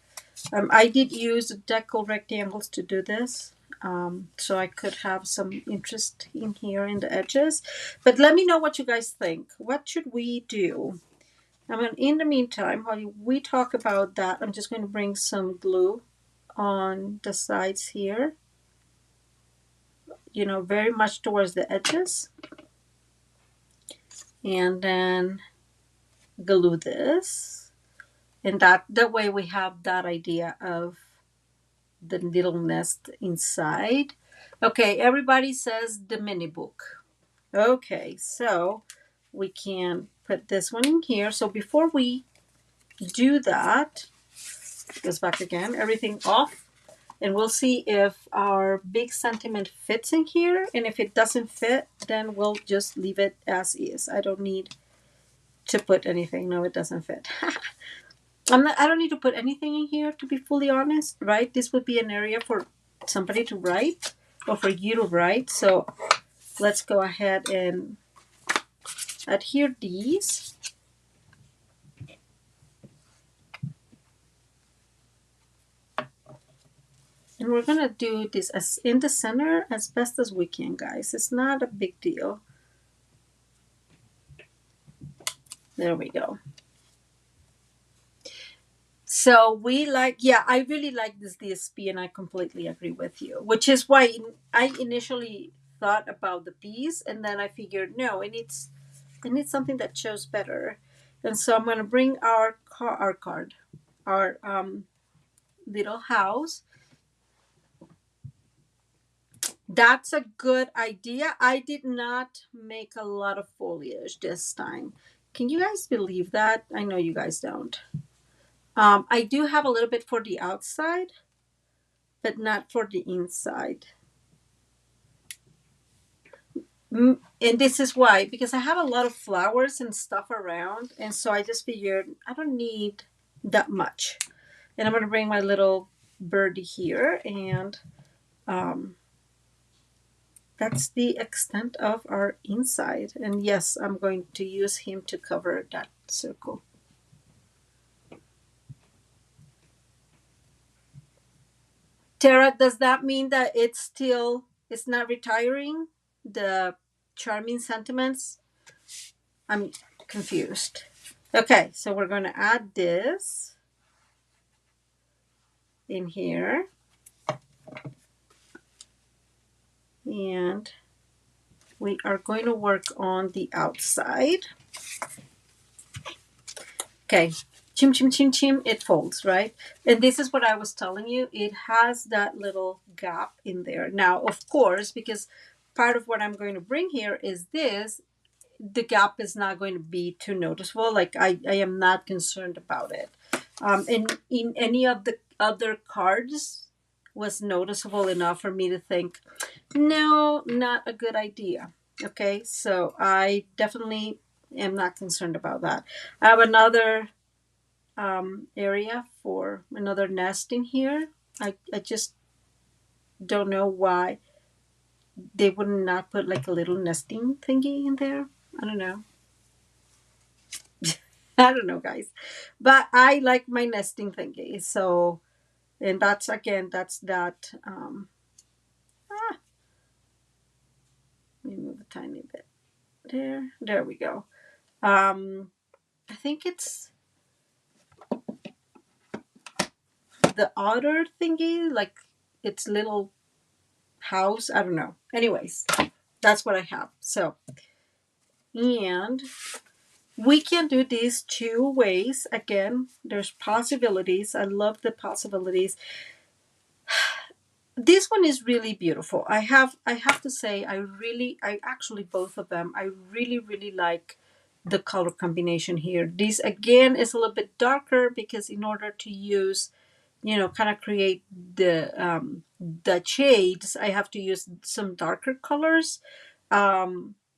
I did use decal rectangles to do this. So I could have some interest in here in the edges. But let me know what you guys think. What should we do? I mean, in the meantime, while we talk about that, I'm just going to bring some glue on the sides here. Very much towards the edges. And then glue this. And that way we have that idea of the little nest inside. Okay, everybody says the mini book. Okay, so we can put this one in here. So before we do that, goes back again, everything off, and we'll see if our big sentiment fits in here. And if it doesn't fit, then we'll just leave it as is. I don't need to put anything. No, it doesn't fit. I don't need to put anything in here, to be fully honest, right? This would be an area for somebody to write or for you to write. So let's go ahead and adhere these. And we're going to do this as in the center as best as we can, guys. It's not a big deal. There we go. So I really like this DSP, and I completely agree with you, which is why I initially thought about the piece, and then I figured, no, it needs something that shows better. And so I'm going to bring our little house. That's a good idea. I did not make a lot of foliage this time Can you guys believe that? I know you guys don't. I do have a little bit for the outside, but not for the inside. And this is why, because I have a lot of flowers and stuff around, and so I just figured I don't need that much. And I'm going to bring my little birdie here, and that's the extent of our inside. And yes, I'm going to use him to cover that circle. Tara, does that mean that it's not retiring? The charming sentiments? I'm confused. Okay, so we're going to add this in here. And we are going to work on the outside. Okay, chim, chim, chim, chim, it folds, right? And this is what I was telling you. It has that little gap in there. Now, of course, because part of what I'm going to bring here is this, the gap is not going to be too noticeable. Like I am not concerned about it. And in any of the other cards was noticeable enough for me to think, no, not a good idea. Okay, so I definitely am not concerned about that. I have another area for another nest in here. I just don't know why they would not put like a little nesting thingy in there. I don't know. I don't know, guys. But I like my nesting thingy. So, and that's again, that's that. Let me move a tiny bit. There we go. I think it's the otter thingy, like its little house. I don't know. Anyways, that's what I have. So, and we can do these two ways. Again, there's possibilities. I love the possibilities. This one is really beautiful. I have to say, I actually, both of them, I really like the color combination here. This again is a little bit darker because in order to use, kind of create the shades, I have to use some darker colors.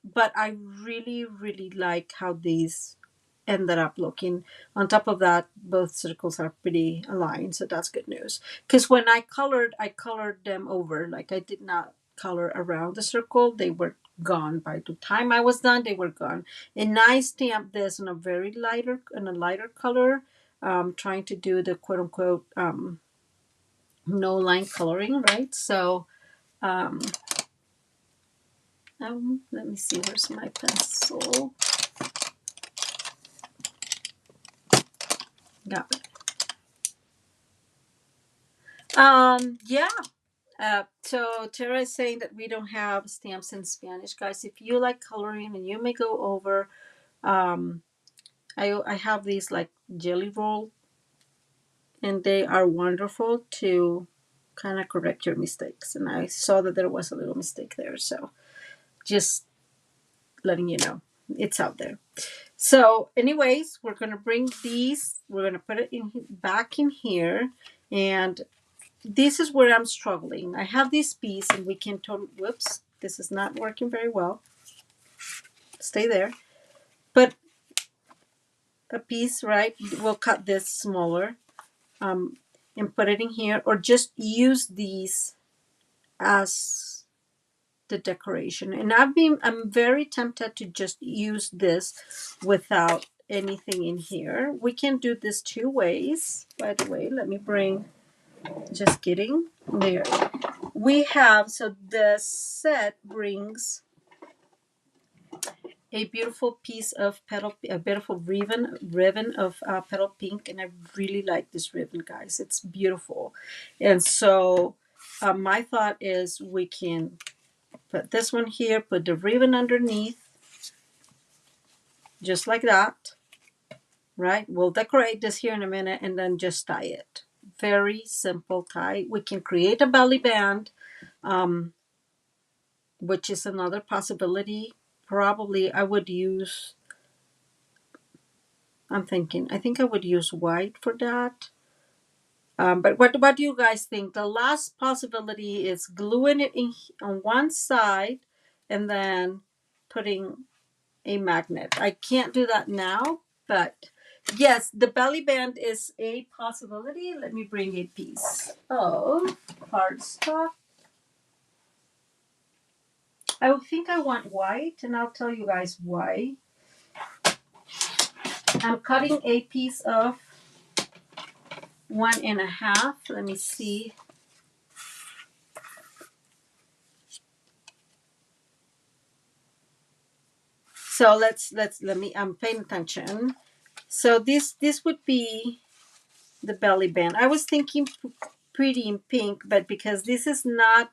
But I really like how these ended up looking. On top of that, both circles are pretty aligned, so that's good news. Because when I colored them over. Like I did not color around the circle. They were gone by the time I was done. They were gone. And I stamped this in a lighter color, trying to do the quote unquote no line coloring, right? So let me see, where's my pencil? Got it. Yeah. So Tara is saying that we don't have stamps in Spanish, guys. If you like coloring and you may go over, I have these like jelly roll, and they are wonderful to kind of correct your mistakes. And I saw that there was a little mistake there, so just letting you know it's out there. So, anyways, we're gonna bring these. We're gonna put it back in here, and this is where I'm struggling. I have this piece, and we can whoops, this is not working very well. Stay there. But a piece, right? We'll cut this smaller, and put it in here, or just use these as the decoration. And I'm very tempted to just use this without anything in here. We can do this two ways. By the way, let me bring, just kidding, there. We have, so the set brings a beautiful piece of a beautiful ribbon of petal pink, and I really like this ribbon, guys. It's beautiful. And so my thought is we can put this one here, put the ribbon underneath, just like that, right? We'll decorate this here in a minute and then just tie it. Very simple tie. We can create a belly band, which is another possibility. Probably I would use I'm thinking. I think I would use white for that. But what do you guys think? The last possibility is gluing it in on one side and then putting a magnet. I can't do that now, but yes, the belly band is a possibility. Let me bring a piece of cardstock. I think I want white, and I'll tell you guys why. I'm cutting a piece of 1.5. Let me see. So I'm paying attention. So this would be the belly band. I was thinking pretty in pink, but because this is not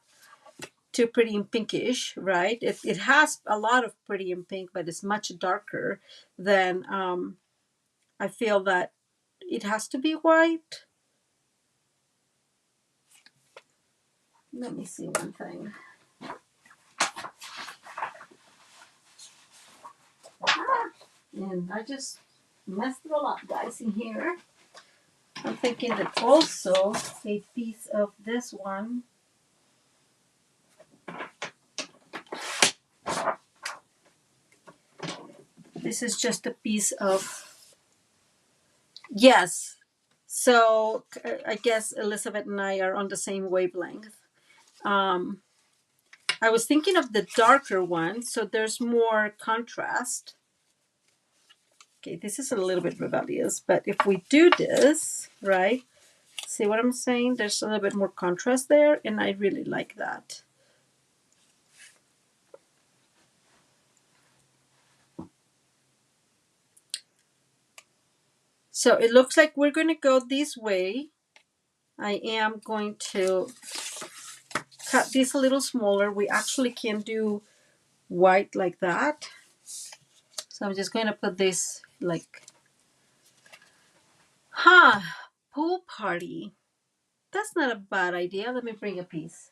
too pretty and pinkish, right? It has a lot of pretty and pink, but it's much darker than I feel that it has to be white. Let me see one thing. And I just messed it all up, guys, in here. I'm thinking that also a piece of this one. This is just a piece of, yes. So I guess Elizabeth and I are on the same wavelength. I was thinking of the darker one, so there's more contrast. Okay, this is a little bit rebellious, but if we do this, right, see what I'm saying? There's a little bit more contrast there, and I really like that. So it looks like we're going to go this way. I am going to cut this a little smaller. We actually can do white like that. So I'm just going to put this like, pool party. That's not a bad idea. Let me bring a piece.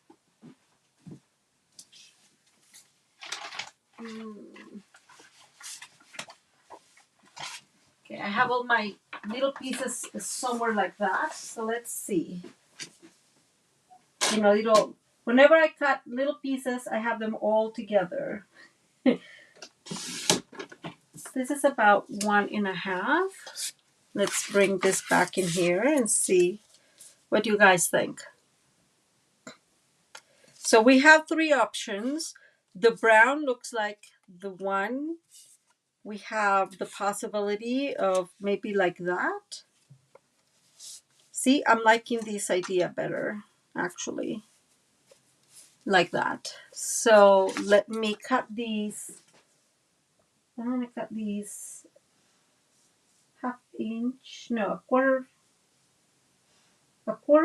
Okay, I have all my little pieces somewhere like that. So let's see. You know, whenever I cut little pieces, I have them all together. This is about 1.5. Let's bring this back in here and see what you guys think. So we have 3 options. The brown looks like the one. We have the possibility of maybe like that. See, I'm liking this idea better, actually. Like that. So let me cut these. I'm going to cut these 1/2 inch, no, a quarter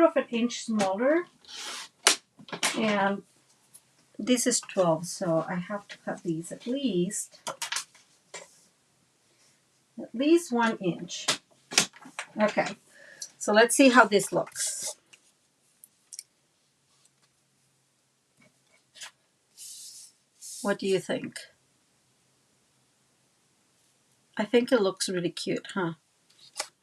of an inch smaller. And this is 12, so I have to cut these at least 1 inch. Okay, so let's see how this looks. What do you think? I think it looks really cute, huh?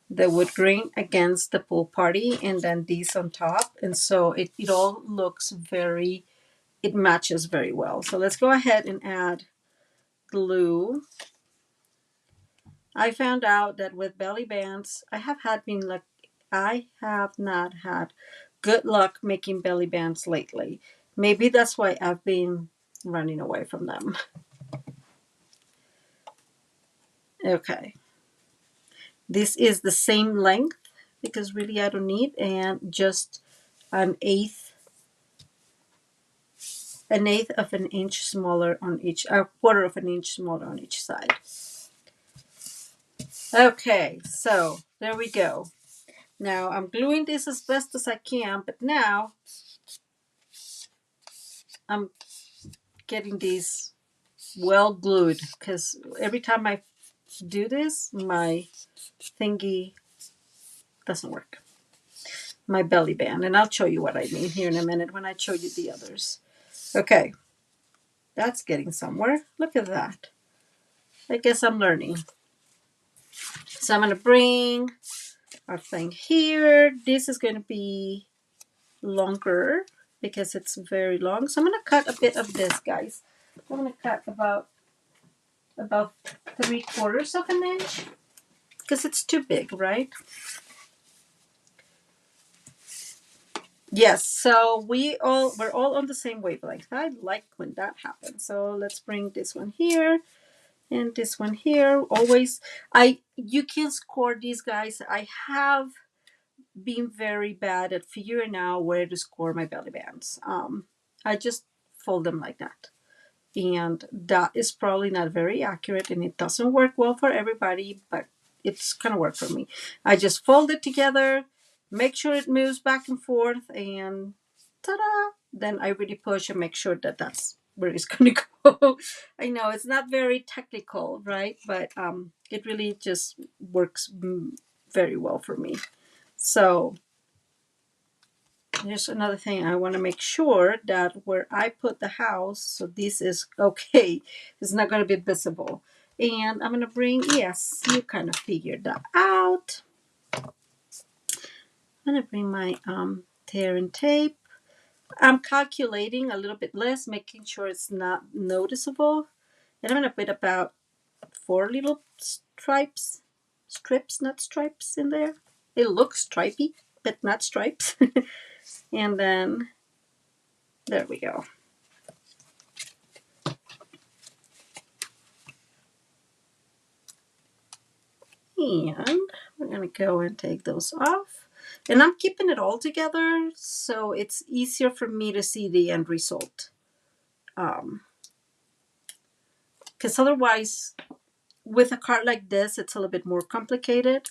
The wood grain against the pool party, and then these on top. And so it all looks very, it matches very well. So let's go ahead and add glue. I found out that with belly bands, I have not had good luck making belly bands lately. Maybe that's why I've been running away from them. Okay. This is the same length because really I don't need, and just an eighth of an inch smaller on each, a quarter of an inch smaller on each side. Okay, so there we go. Now I'm gluing this as best as I can, but now I'm getting these well glued because every time I do this, my thingy doesn't work. My belly band, and I'll show you what I mean here in a minute when I show you the others. Okay, that's getting somewhere. Look at that. I guess I'm learning. So I'm going to bring our thing here. This is going to be longer because it's very long. So I'm going to cut a bit of this, guys. I'm going to cut about 3/4 of an inch because it's too big, right? Yes, so we're all on the same wavelength. I like when that happens. So let's bring this one here and this one here. Always, you can score these, guys. I have been very bad at figuring out where to score my belly bands. I just fold them like that. And that is probably not very accurate and it doesn't work well for everybody, but it's kind of work for me. I just fold it together, make sure it moves back and forth, and ta-da! Then I really push and make sure that that's where it's going to go. I know it's not very technical, right? But it really just works very well for me. So here's another thing. I want to make sure that where I put the house, so this is okay. It's not going to be visible. And I'm going to bring, yes, you kind of figured that out. I'm going to bring my tear and tape. I'm calculating a little bit less, making sure it's not noticeable. And I'm going to put about 4 little strips, not stripes in there. It looks stripy, but not stripes. And then there we go. And we're going to go and take those off. And I'm keeping it all together so it's easier for me to see the end result. Because otherwise, with a card like this, it's a little bit more complicated.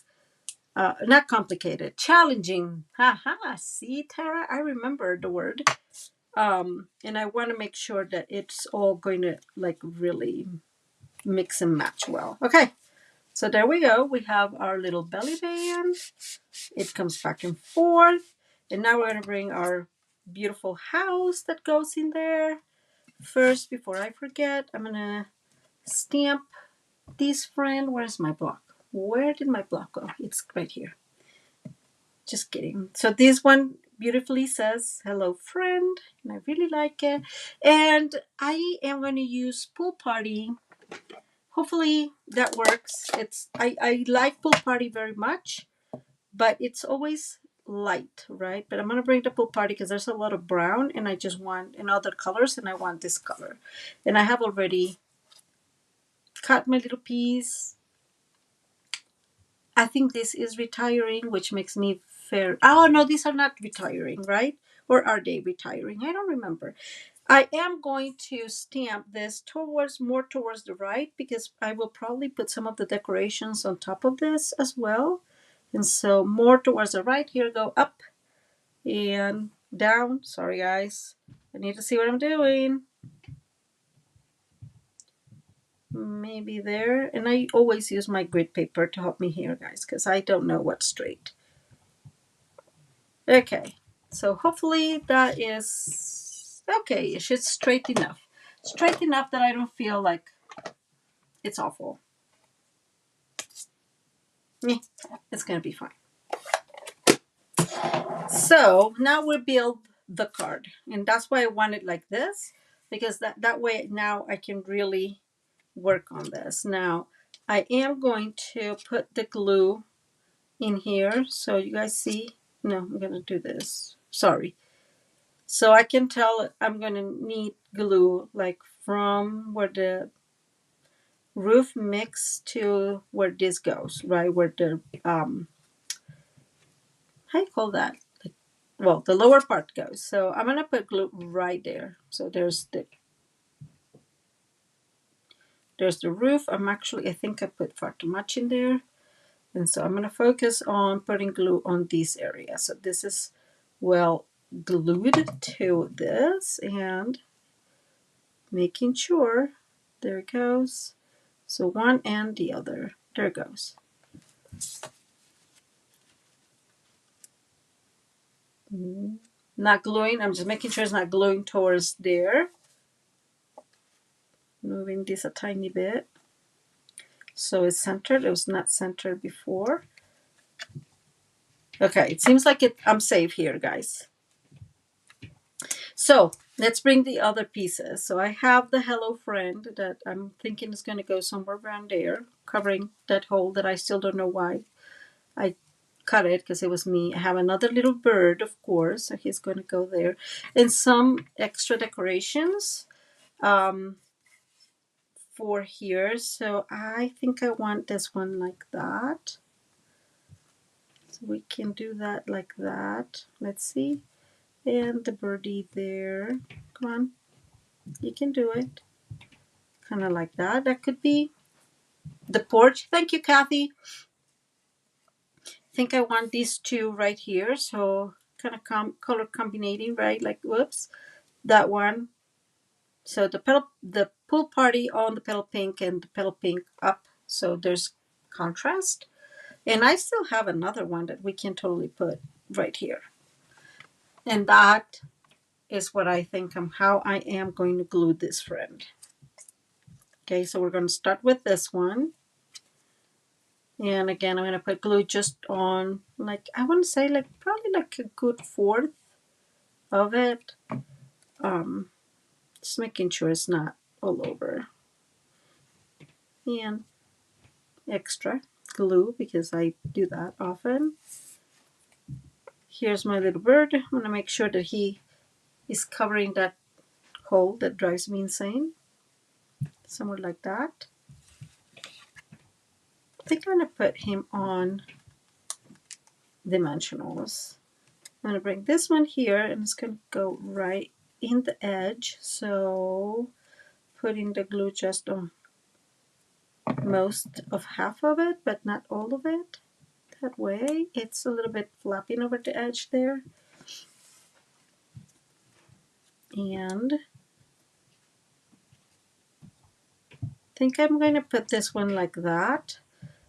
Not complicated, challenging. Haha, see, Tara, I remember the word. And I want to make sure that it's all going to like really mix and match well. Okay, so there we go. We have our little belly band. It comes back and forth. And now we're going to bring our beautiful house that goes in there. First, before I forget, I'm going to stamp this friend. Where's my block? Where did my block go? It's right here. Just kidding. So this one beautifully says, hello, friend. And I really like it. And I am going to use Pool Party. Hopefully that works. I like Pool Party very much, but it's always light, right? But I'm going to bring the Pool Party because there's a lot of brown and I just want in other colors and I want this color. And I have already cut my little piece. I think this is retiring, which makes me fair. Oh, no, these are not retiring, right? Or are they retiring? I don't remember. I am going to stamp this more towards the right because I will probably put some of the decorations on top of this as well. And so more towards the right. Here, go up and down. Sorry, guys. I need to see what I'm doing. Maybe there. And I always use my grid paper to help me here, guys, because I don't know what's straight. Okay. So hopefully that is okay. It's just straight enough. Straight enough that I don't feel like it's awful. Yeah, it's going to be fine. So now we build the card. And that's why I want it like this. Because that way now I can really work on this. Now I am going to put the glue in here. So you guys see. No, I'm going to do this. Sorry. So I can tell I'm going to need glue like from where the roof mix to where this goes, right? Where the, how do you call that? Well, the lower part goes. So I'm going to put glue right there. So there's the roof. I think I put far too much in there. And so I'm going to focus on putting glue on this area. So this is well glued to this and making sure, there it goes. So one and the other, there it goes. Not gluing, I'm just making sure it's not gluing towards there. Moving this a tiny bit. So it's centered. It was not centered before. Okay, it seems like I'm safe here, guys. So let's bring the other pieces. So I have the Hello Friend that I'm thinking is going to go somewhere around there, covering that hole that I still don't know why I cut it, because it was me. I have another little bird, of course, so he's going to go there. And some extra decorations for here. So I think I want this one like that. So we can do that like that. Let's see. And the birdie there. Come on. You can do it. Kind of like that. That could be the porch. Thank you, Kathy. I think I want these two right here. So kind of color combining, right? Like, whoops. That one. So the pool party on the petal pink and the petal pink up. So there's contrast. And I still have another one that we can totally put right here. And that is what I think how I am going to glue this friend. Okay, so we're going to start with this one. And again, I'm going to put glue just on, like, I want to say like probably like a good fourth of it. Just making sure it's not all over. And extra glue, because I do that often. Here's my little bird. I'm going to make sure that he is covering that hole that drives me insane. Somewhere like that. I think I'm going to put him on dimensionals. I'm going to bring this one here, and it's going to go right in the edge. So putting the glue just on most of half of it, but not all of it. That way it's a little bit flapping over the edge there. And I think I'm going to put this one like that.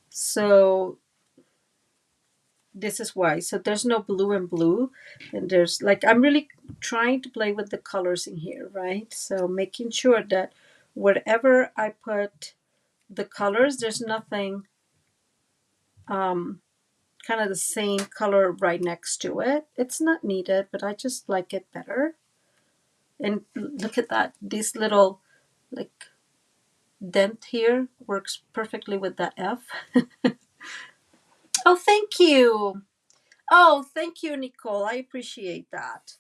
So this is why. So there's no blue and blue. And there's like, I'm really trying to play with the colors in here, right? So making sure that wherever I put the colors, there's nothing kind of the same color right next to it. It's not needed, but I just like it better. And look at that. This little like dent here works perfectly with that F. Oh, thank you. Oh, thank you, Nicole. I appreciate that.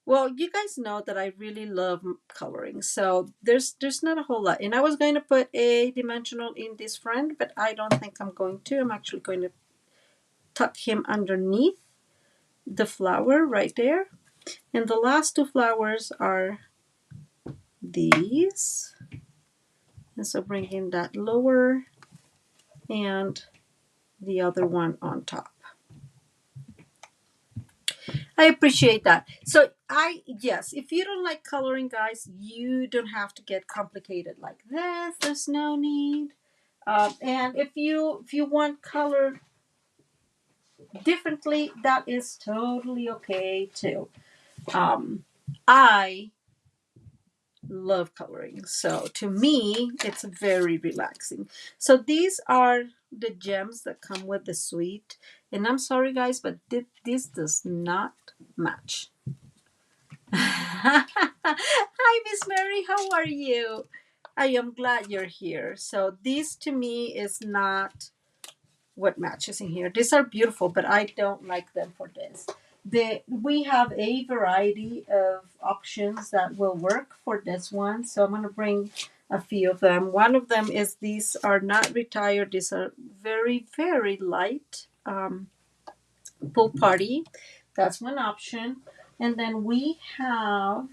Well, you guys know that I really love coloring, so there's not a whole lot. And I was going to put a dimensional in this friend, but I don't think I'm going to. I'm actually going to tuck him underneath the flower right there. And the last two flowers are these. And so bringing that lower and the other one on top. I appreciate that. So yes, if you don't like coloring, guys, you don't have to get complicated like this. There's no need. And if you want color differently, that is totally okay too. I love coloring, so to me it's very relaxing. So these are the gems that come with the suite, and I'm sorry guys, but this does not match. Hi Miss Mary, how are you? I am glad you're here. So this to me is not what matches in here. These are beautiful, but I don't like them for this. We have a variety of options that will work for this one. So I'm going to bring a few of them. One of them is these are not retired. These are very, very light pool party. That's one option. And then we have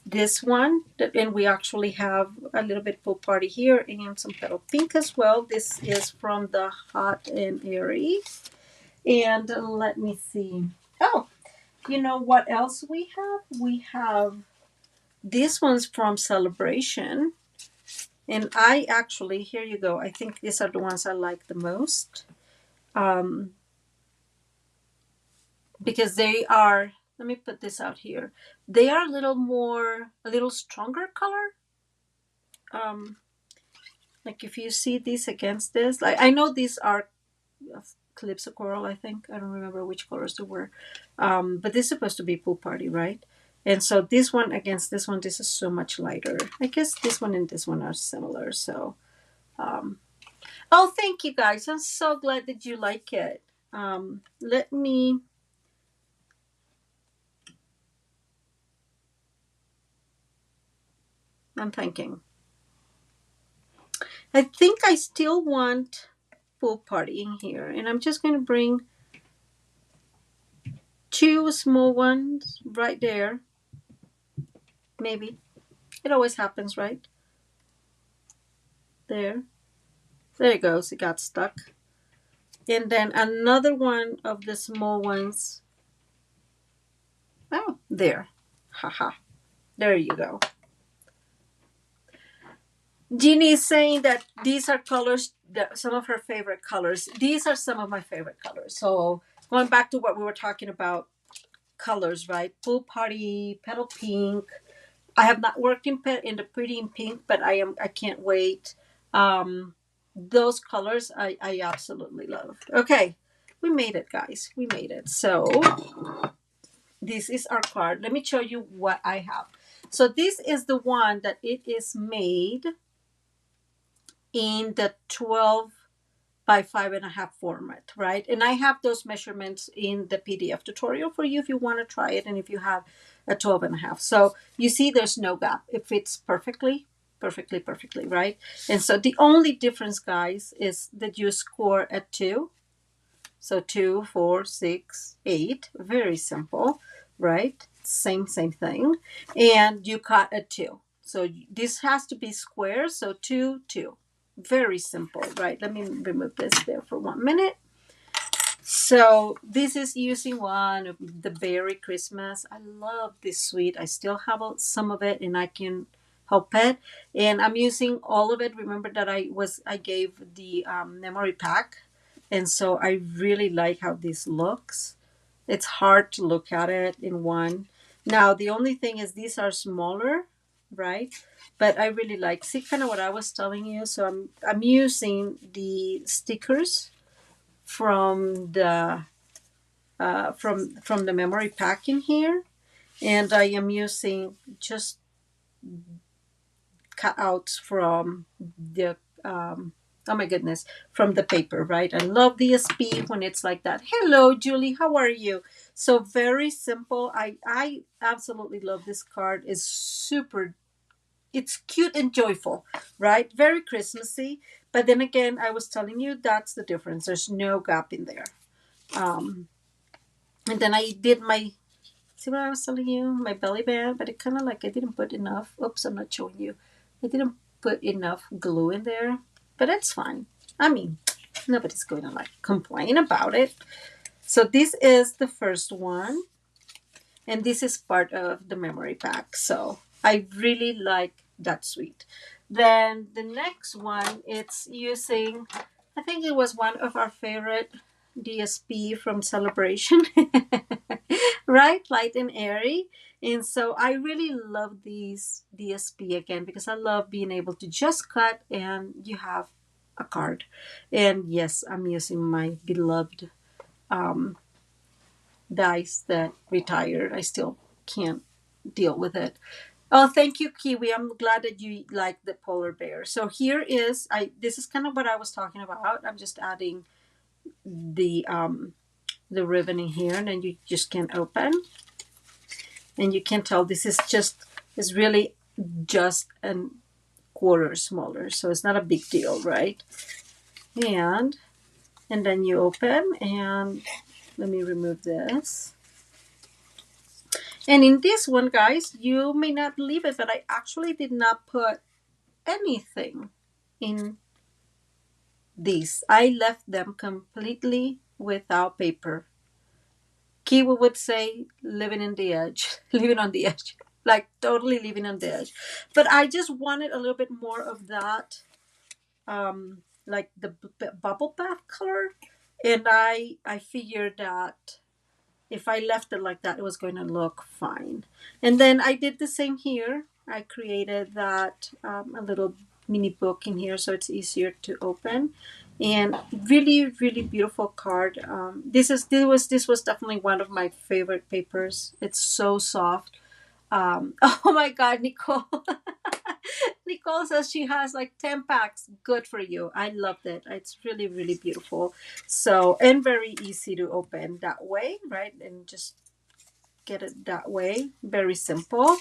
this one, and we actually have a little bit pool party here and some petal pink as well. This is from the Hot and Airy. And let me see. Oh, you know what else we have? We have this one's from Celebration. And I actually, here you go. I think these are the ones I like the most. Because they are, let me put this out here. They are a little stronger color. like if you see these against this, like I know these are Calypso Coral, I think. I don't remember which colors they were. But this is supposed to be Pool Party, right? And so this one against this one, this is so much lighter. I guess this one and this one are similar. So, oh, thank you guys. I'm so glad that you like it. Let me. I'm thinking. I think I still want Pool Party in here. And I'm just going to bring two small ones right there. Maybe. It always happens, right? There. There it goes. It got stuck. And then another one of the small ones. Oh, there. Haha. There you go. Jeannie is saying that these are colors, that some of her favorite colors. These are some of my favorite colors. So going back to what we were talking about, colors, right? Pool Party, Petal Pink. I have not worked in the Pretty in Pink, but I can't wait. Those colors I absolutely love. Okay, we made it, guys. We made it. So this is our card. Let me show you what I have. So this is the one that it is made in the 12 by 5.5 format, right? And I have those measurements in the PDF tutorial for you if you want to try it and if you have a 12.5. So you see there's no gap. It fits perfectly, right? And so the only difference, guys, is that you score at 2. So 2, 4, 6, 8. Very simple, right? Same thing. And you cut at 2. So this has to be square. So 2, 2. Very simple, right? Let me remove this there for 1 minute. So this is using one of the Berry Christmas. I love this suite. I still have some of it and I can help it. And I'm using all of it. Remember that I gave the memory pack. And so I really like how this looks. It's hard to look at it in one. Now, the only thing is these are smaller, right? But I really like, see kind of what I was telling you. So I'm using the stickers from the from the memory pack in here. And I am using just cutouts from the oh my goodness, from the paper, right? I love the SP when it's like that. Hello, Julie, how are you? So very simple. I absolutely love this card. It's super, it's cute and joyful, right? Very Christmassy. But then again, I was telling you that's the difference. There's no gap in there. And then I did my, see what I was telling you? My belly band, but it kind of like I didn't put enough. Oops, I'm not showing you. I didn't put enough glue in there, but it's fine. I mean, nobody's going to like complain about it. So this is the first one, and this is part of the memory pack. So I really like that suite. Then the next one, it's using, I think it was one of our favorite DSP from Celebration, right? Light and airy. And so I really love these DSP again because I love being able to just cut and you have a card. And yes, I'm using my beloved dice that retired. I still can't deal with it. Oh, thank you, Kiwi. I'm glad that you like the polar bear. So here is, this is kind of what I was talking about. I'm just adding the ribbon in here, and then you just can open, and you can tell this is really just a quarter smaller, so it's not a big deal, right? And then you open, and let me remove this. And in this one, guys, you may not believe it, but I actually did not put anything in these. I left them completely without paper. Kiwi would say living in the edge, living on the edge, like totally living on the edge. But I just wanted a little bit more of that, like the bubble bath color. And I figured that if I left it like that, it was going to look fine. And then I did the same here. I created that a little mini book in here so it's easier to open. And really, really beautiful card. This was definitely one of my favorite papers. It's so soft. Oh my God, Nicole. Nicole says she has like 10 packs. Good for you. I loved it. It's really, really beautiful. So, and very easy to open that way, right? And just get it that way. Very simple.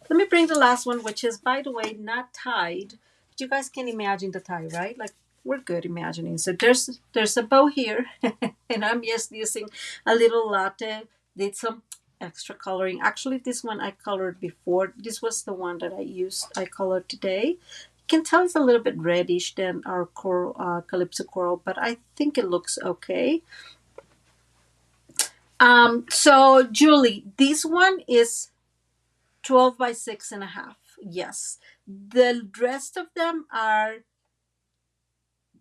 Let me bring the last one, which is, by the way, not tied. But you guys can imagine the tie, right? Like we're good imagining. So there's a bow here, and I'm just using a little latte. Did some extra coloring. Actually, this one I colored before. This was the one that I colored today. You can tell it's a little bit reddish than our coral, calypso coral, but I think it looks okay. So Julie, this one is 12 by 6.5. Yes. The rest of them are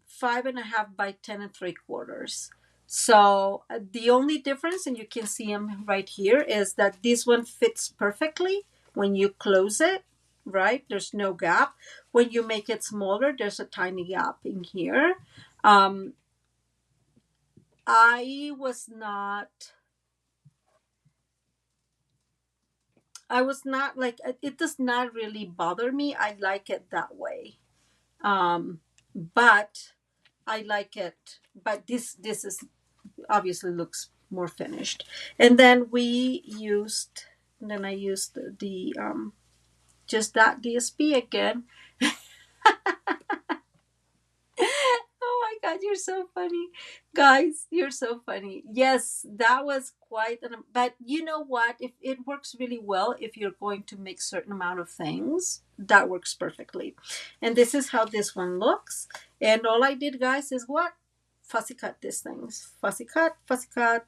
5.5 by 10 3/4. So the only difference, and you can see them right here, is that this one fits perfectly when you close it, right? There's no gap. When you make it smaller, there's a tiny gap in here. Um, I was not I was not like it does not really bother me. I like it that way. But I like it. But this is obviously looks more finished. And then I used the just that DSP again. Oh my God, you're so funny. Guys, you're so funny. Yes, that was quite an, but you know what? If it works really well, if you're going to make certain amount of things, that works perfectly. And this is how this one looks. And all I did, guys, is what? Fussy cut these things. Fussy cut, fussy cut.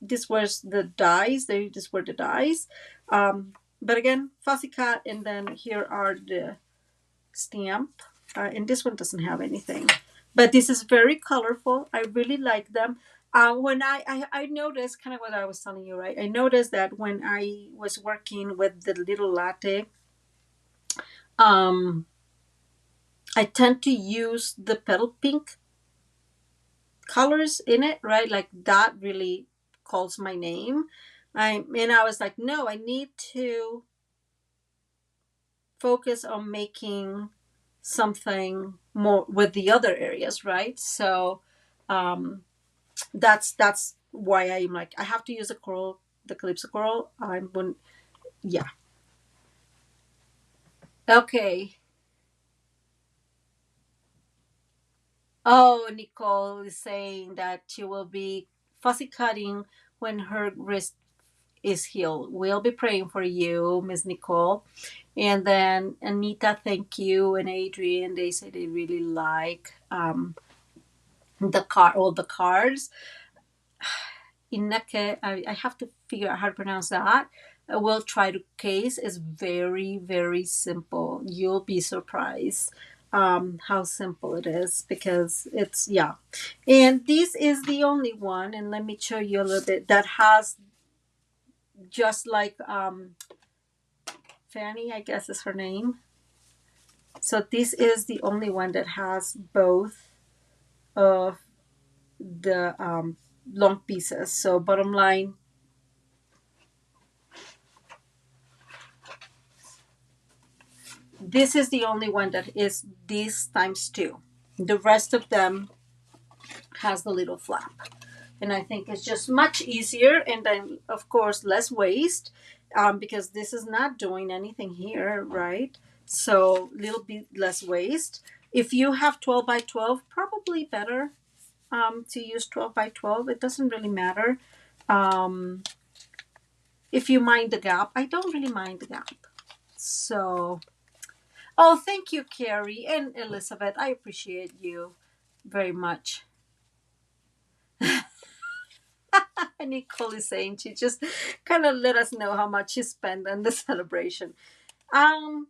This was the dies. These were the dies. But again, fussy cut, and then here are the stamp. And this one doesn't have anything. But this is very colorful. I really like them. When I noticed kind of what I was telling you, right? I noticed that when I was working with the little latte, um, I tend to use the petal pink colors in it, right? Like that really calls my name. I was like, no, I need to focus on making something more with the other areas, right? So um, that's why I'm like I have to use the calypso coral. I'm when yeah. Okay. Oh, Nicole is saying that she will be fussy cutting when her wrist is healed. We'll be praying for you, Miss Nicole. And then Anita, thank you, and Adrian. They say they really like all the cards. Ineke, I have to figure out how to pronounce that. We'll try to case is very, very simple. You'll be surprised how simple it is because it's, yeah. And this is the only one, and let me show you a little bit, that has just like Fanny, I guess is her name. So this is the only one that has both of the long pieces. So bottom line, this is the only one that is this times two. The rest of them has the little flap. And I think it's just much easier, and then of course less waste because this is not doing anything here, right? So little bit less waste. If you have 12 by 12, probably better to use 12 by 12. It doesn't really matter. Um, if you mind the gap, I don't really mind the gap. So, oh, thank you, Carrie and Elizabeth. I appreciate you very much. And Nicole is saying she just kind of let us know how much she spent on the celebration. Um,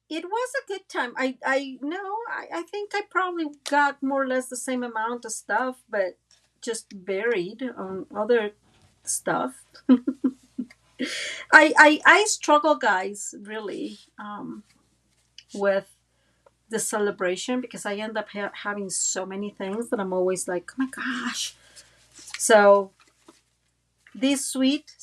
it was a good time. I know I think I probably got more or less the same amount of stuff, but just buried on other stuff. I struggle, guys, really, with the celebration because I end up having so many things that I'm always like, oh my gosh. So this sweet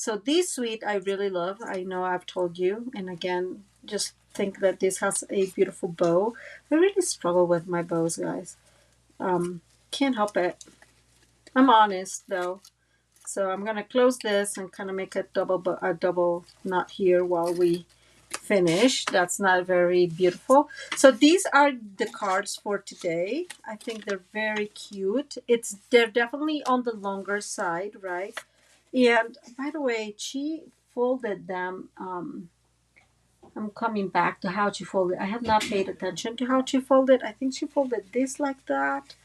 I really love. I know I've told you, and again, just think that this has a beautiful bow. I really struggle with my bows, guys. Um, can't help it. I'm honest though. So I'm gonna close this and kind of make a double knot here while we finish. That's not very beautiful. So these are the cards for today. I think they're very cute. They're definitely on the longer side, right? And by the way, she folded them. I'm coming back to how she folded. I have not paid attention to how she folded. I think she folded this like that,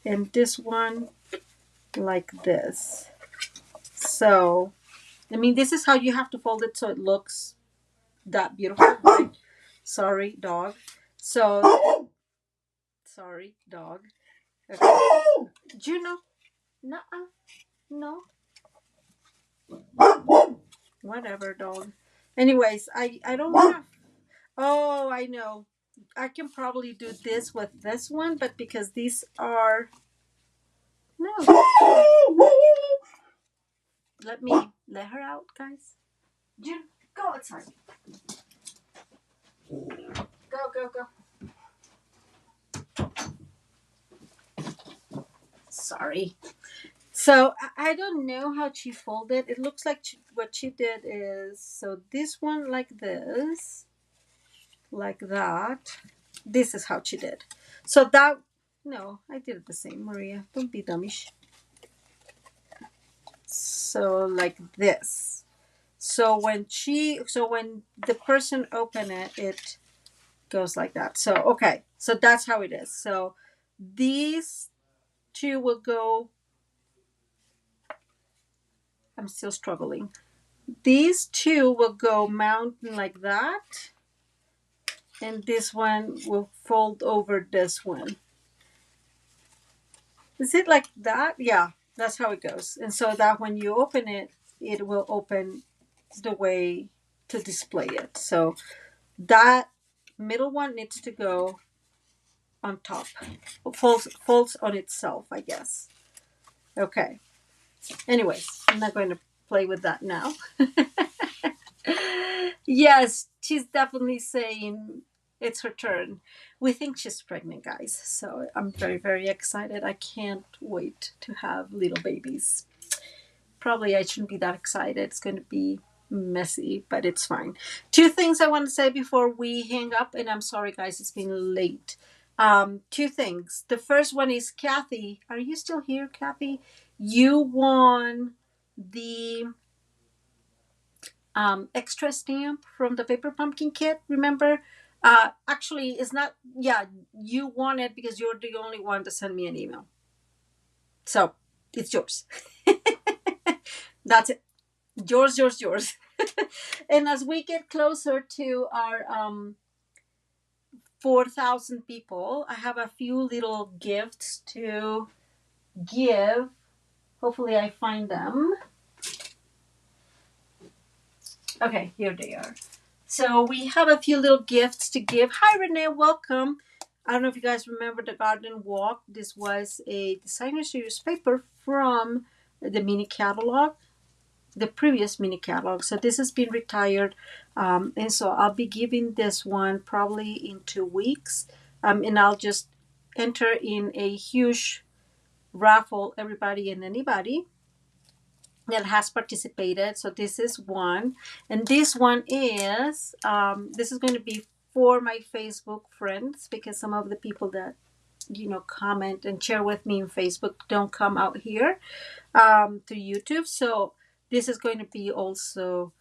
and this one like this. So, I mean, this is how you have to fold it so it looks that beautiful, right? Sorry, dog. So, sorry, dog. Okay. Juno, nuh-uh, no, whatever, dog. Anyways, I don't want to. Oh, I know. I can probably do this with this one, but because these are no. Let her out, guys. June, go outside. Go, go, go. Sorry. So I don't know how she folded. It looks like what she did is so this one like that. This is how she did. So that no, I did it the same, Maria. Don't be dummish. So like this. So when the person open it, it goes like that. So okay, so that's how it is. So these two will go. I'm still struggling. These two will go mountain like that, and this one will fold over this one. Is it like that? Yeah, that's how it goes. And so that when you open it, it will open the way to display it. So that middle one needs to go on top. Folds on itself, I guess. Okay. Anyways, I'm not going to play with that now. Yes, she's definitely saying it's her turn. We think she's pregnant, guys. So I'm very, very excited. I can't wait to have little babies. Probably I shouldn't be that excited. It's going to be messy, but it's fine. Two things I want to say before we hang up, and I'm sorry, guys, it's been late. Two things. The first one is Kathy. Are you still here, Kathy? You won the extra stamp from the paper pumpkin kit, remember? Actually, it's not, yeah, you won it because you're the only one to send me an email. So it's yours. That's it. Yours, yours, yours. And as we get closer to our 4,000 people, I have a few little gifts to give. Hopefully, I find them. Okay, here they are. So we have a few little gifts to give. Hi, Renee. Welcome. I don't know if you guys remember the garden walk. This was a designer series paper from the mini catalog, the previous mini catalog. So this has been retired. And so I'll be giving this one probably in 2 weeks. And I'll just enter in a huge raffle, everybody and anybody that has participated. So this is one, and this one is this is going to be for my Facebook friends because some of the people that comment and share with me in Facebook don't come out here to YouTube. So this is going to be also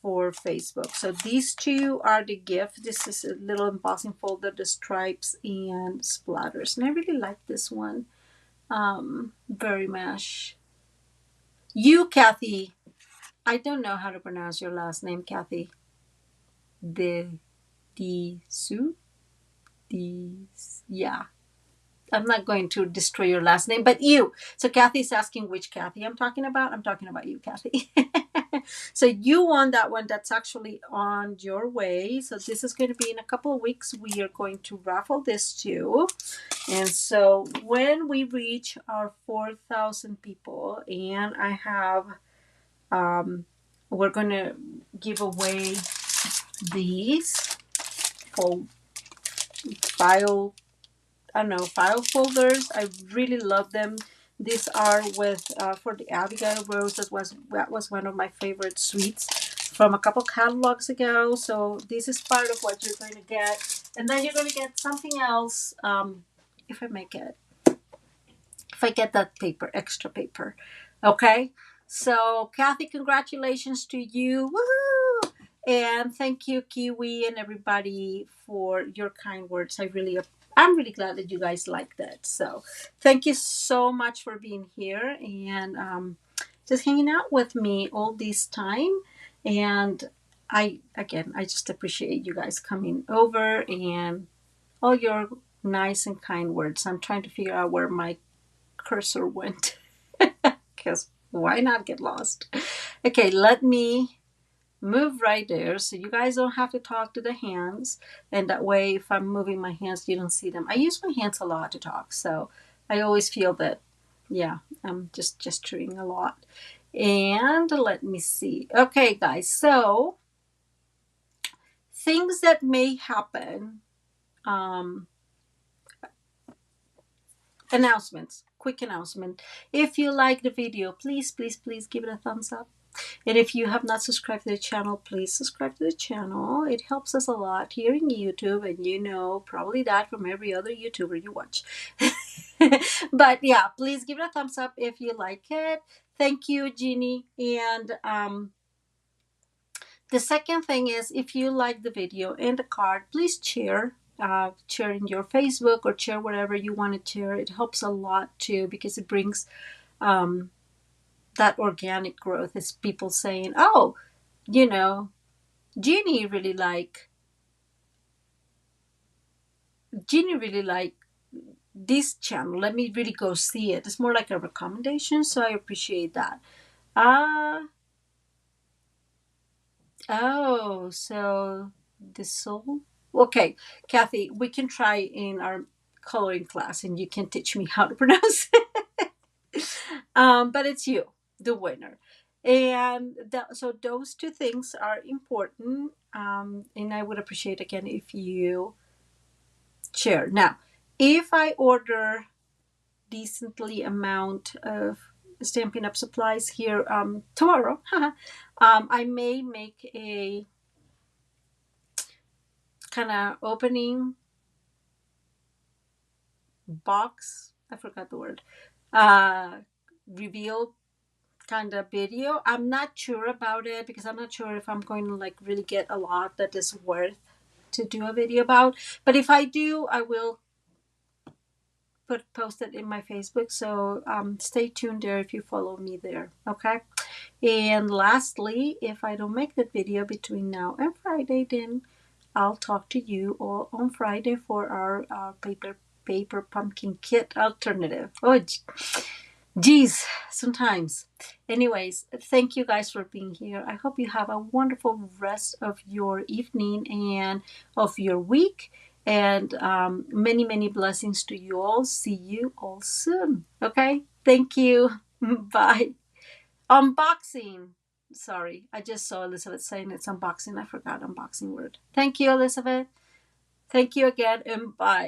for Facebook. So these two are the gift. This is a little embossing folder, the stripes and splatters, and I really like this one very much. You, Kathy, I don't know how to pronounce your last name, Kathy. Yeah. I'm not going to destroy your last name, but you. So Kathy's asking which Kathy I'm talking about. I'm talking about you, Kathy. So you won that one. That's actually on your way. So this is going to be in a couple of weeks. We are going to raffle this too. And so when we reach our 4,000 people, and I have, we're going to give away these full file, I don't know, file folders. I really love them. These are with for the Abigail Rose. That was one of my favorite sweets from a couple catalogs ago. So this is part of what you're going to get, and then you're going to get something else. If I make it, if I get that paper, extra paper, okay. So Kathy, congratulations to you! Woohoo! And thank you, Kiwi, and everybody for your kind words. I'm really glad that you guys like that. So thank you so much for being here and just hanging out with me all this time. And I just appreciate you guys coming over and all your nice and kind words. I'm trying to figure out where my cursor went because why not get lost? Okay, let me move right there so you guys don't have to talk to the hands, and that way if I'm moving my hands you don't see them. I use my hands a lot to talk, so I always feel that, yeah, I'm just gesturing a lot. And let me see. Okay guys, so things that may happen, announcements, quick announcement. If you like the video, please give it a thumbs up. And if you have not subscribed to the channel, please subscribe to the channel. It helps us a lot here in YouTube, and you know probably that from every other YouTuber you watch. But yeah, please give it a thumbs up if you like it. Thank you, Jeannie. And the second thing is, if you like the video and the card, please share. Share in your Facebook or share wherever you want to share. It helps a lot too because it brings that organic growth. Is people saying, oh, you know, Jeannie really like this channel. Let me really go see it. It's more like a recommendation, so I appreciate that. Oh, so the soul. Okay, Kathy, we can try in our coloring class, and you can teach me how to pronounce it. But it's you, the winner. And so those two things are important. And I would appreciate again if you share. Now, if I order decently amount of Stampin' Up! Supplies here tomorrow, I may make a kind of opening box. I forgot the word. Reveal kind of video. I'm not sure about it because I'm not sure if I'm going to like really get a lot that is worth to do a video about. But if I do, I will post it in my Facebook. So stay tuned there if you follow me there. Okay. And lastly, if I don't make that video between now and Friday, then I'll talk to you all on Friday for our paper pumpkin kit alternative. Oh, geez, sometimes. Anyways, thank you guys for being here. I hope you have a wonderful rest of your evening and of your week. And many blessings to you all. See you all soon. Okay? Thank you. Bye. Unboxing. Sorry, I just saw Elizabeth saying it's unboxing. I forgot unboxing word. Thank you, Elizabeth. Thank you again, and bye.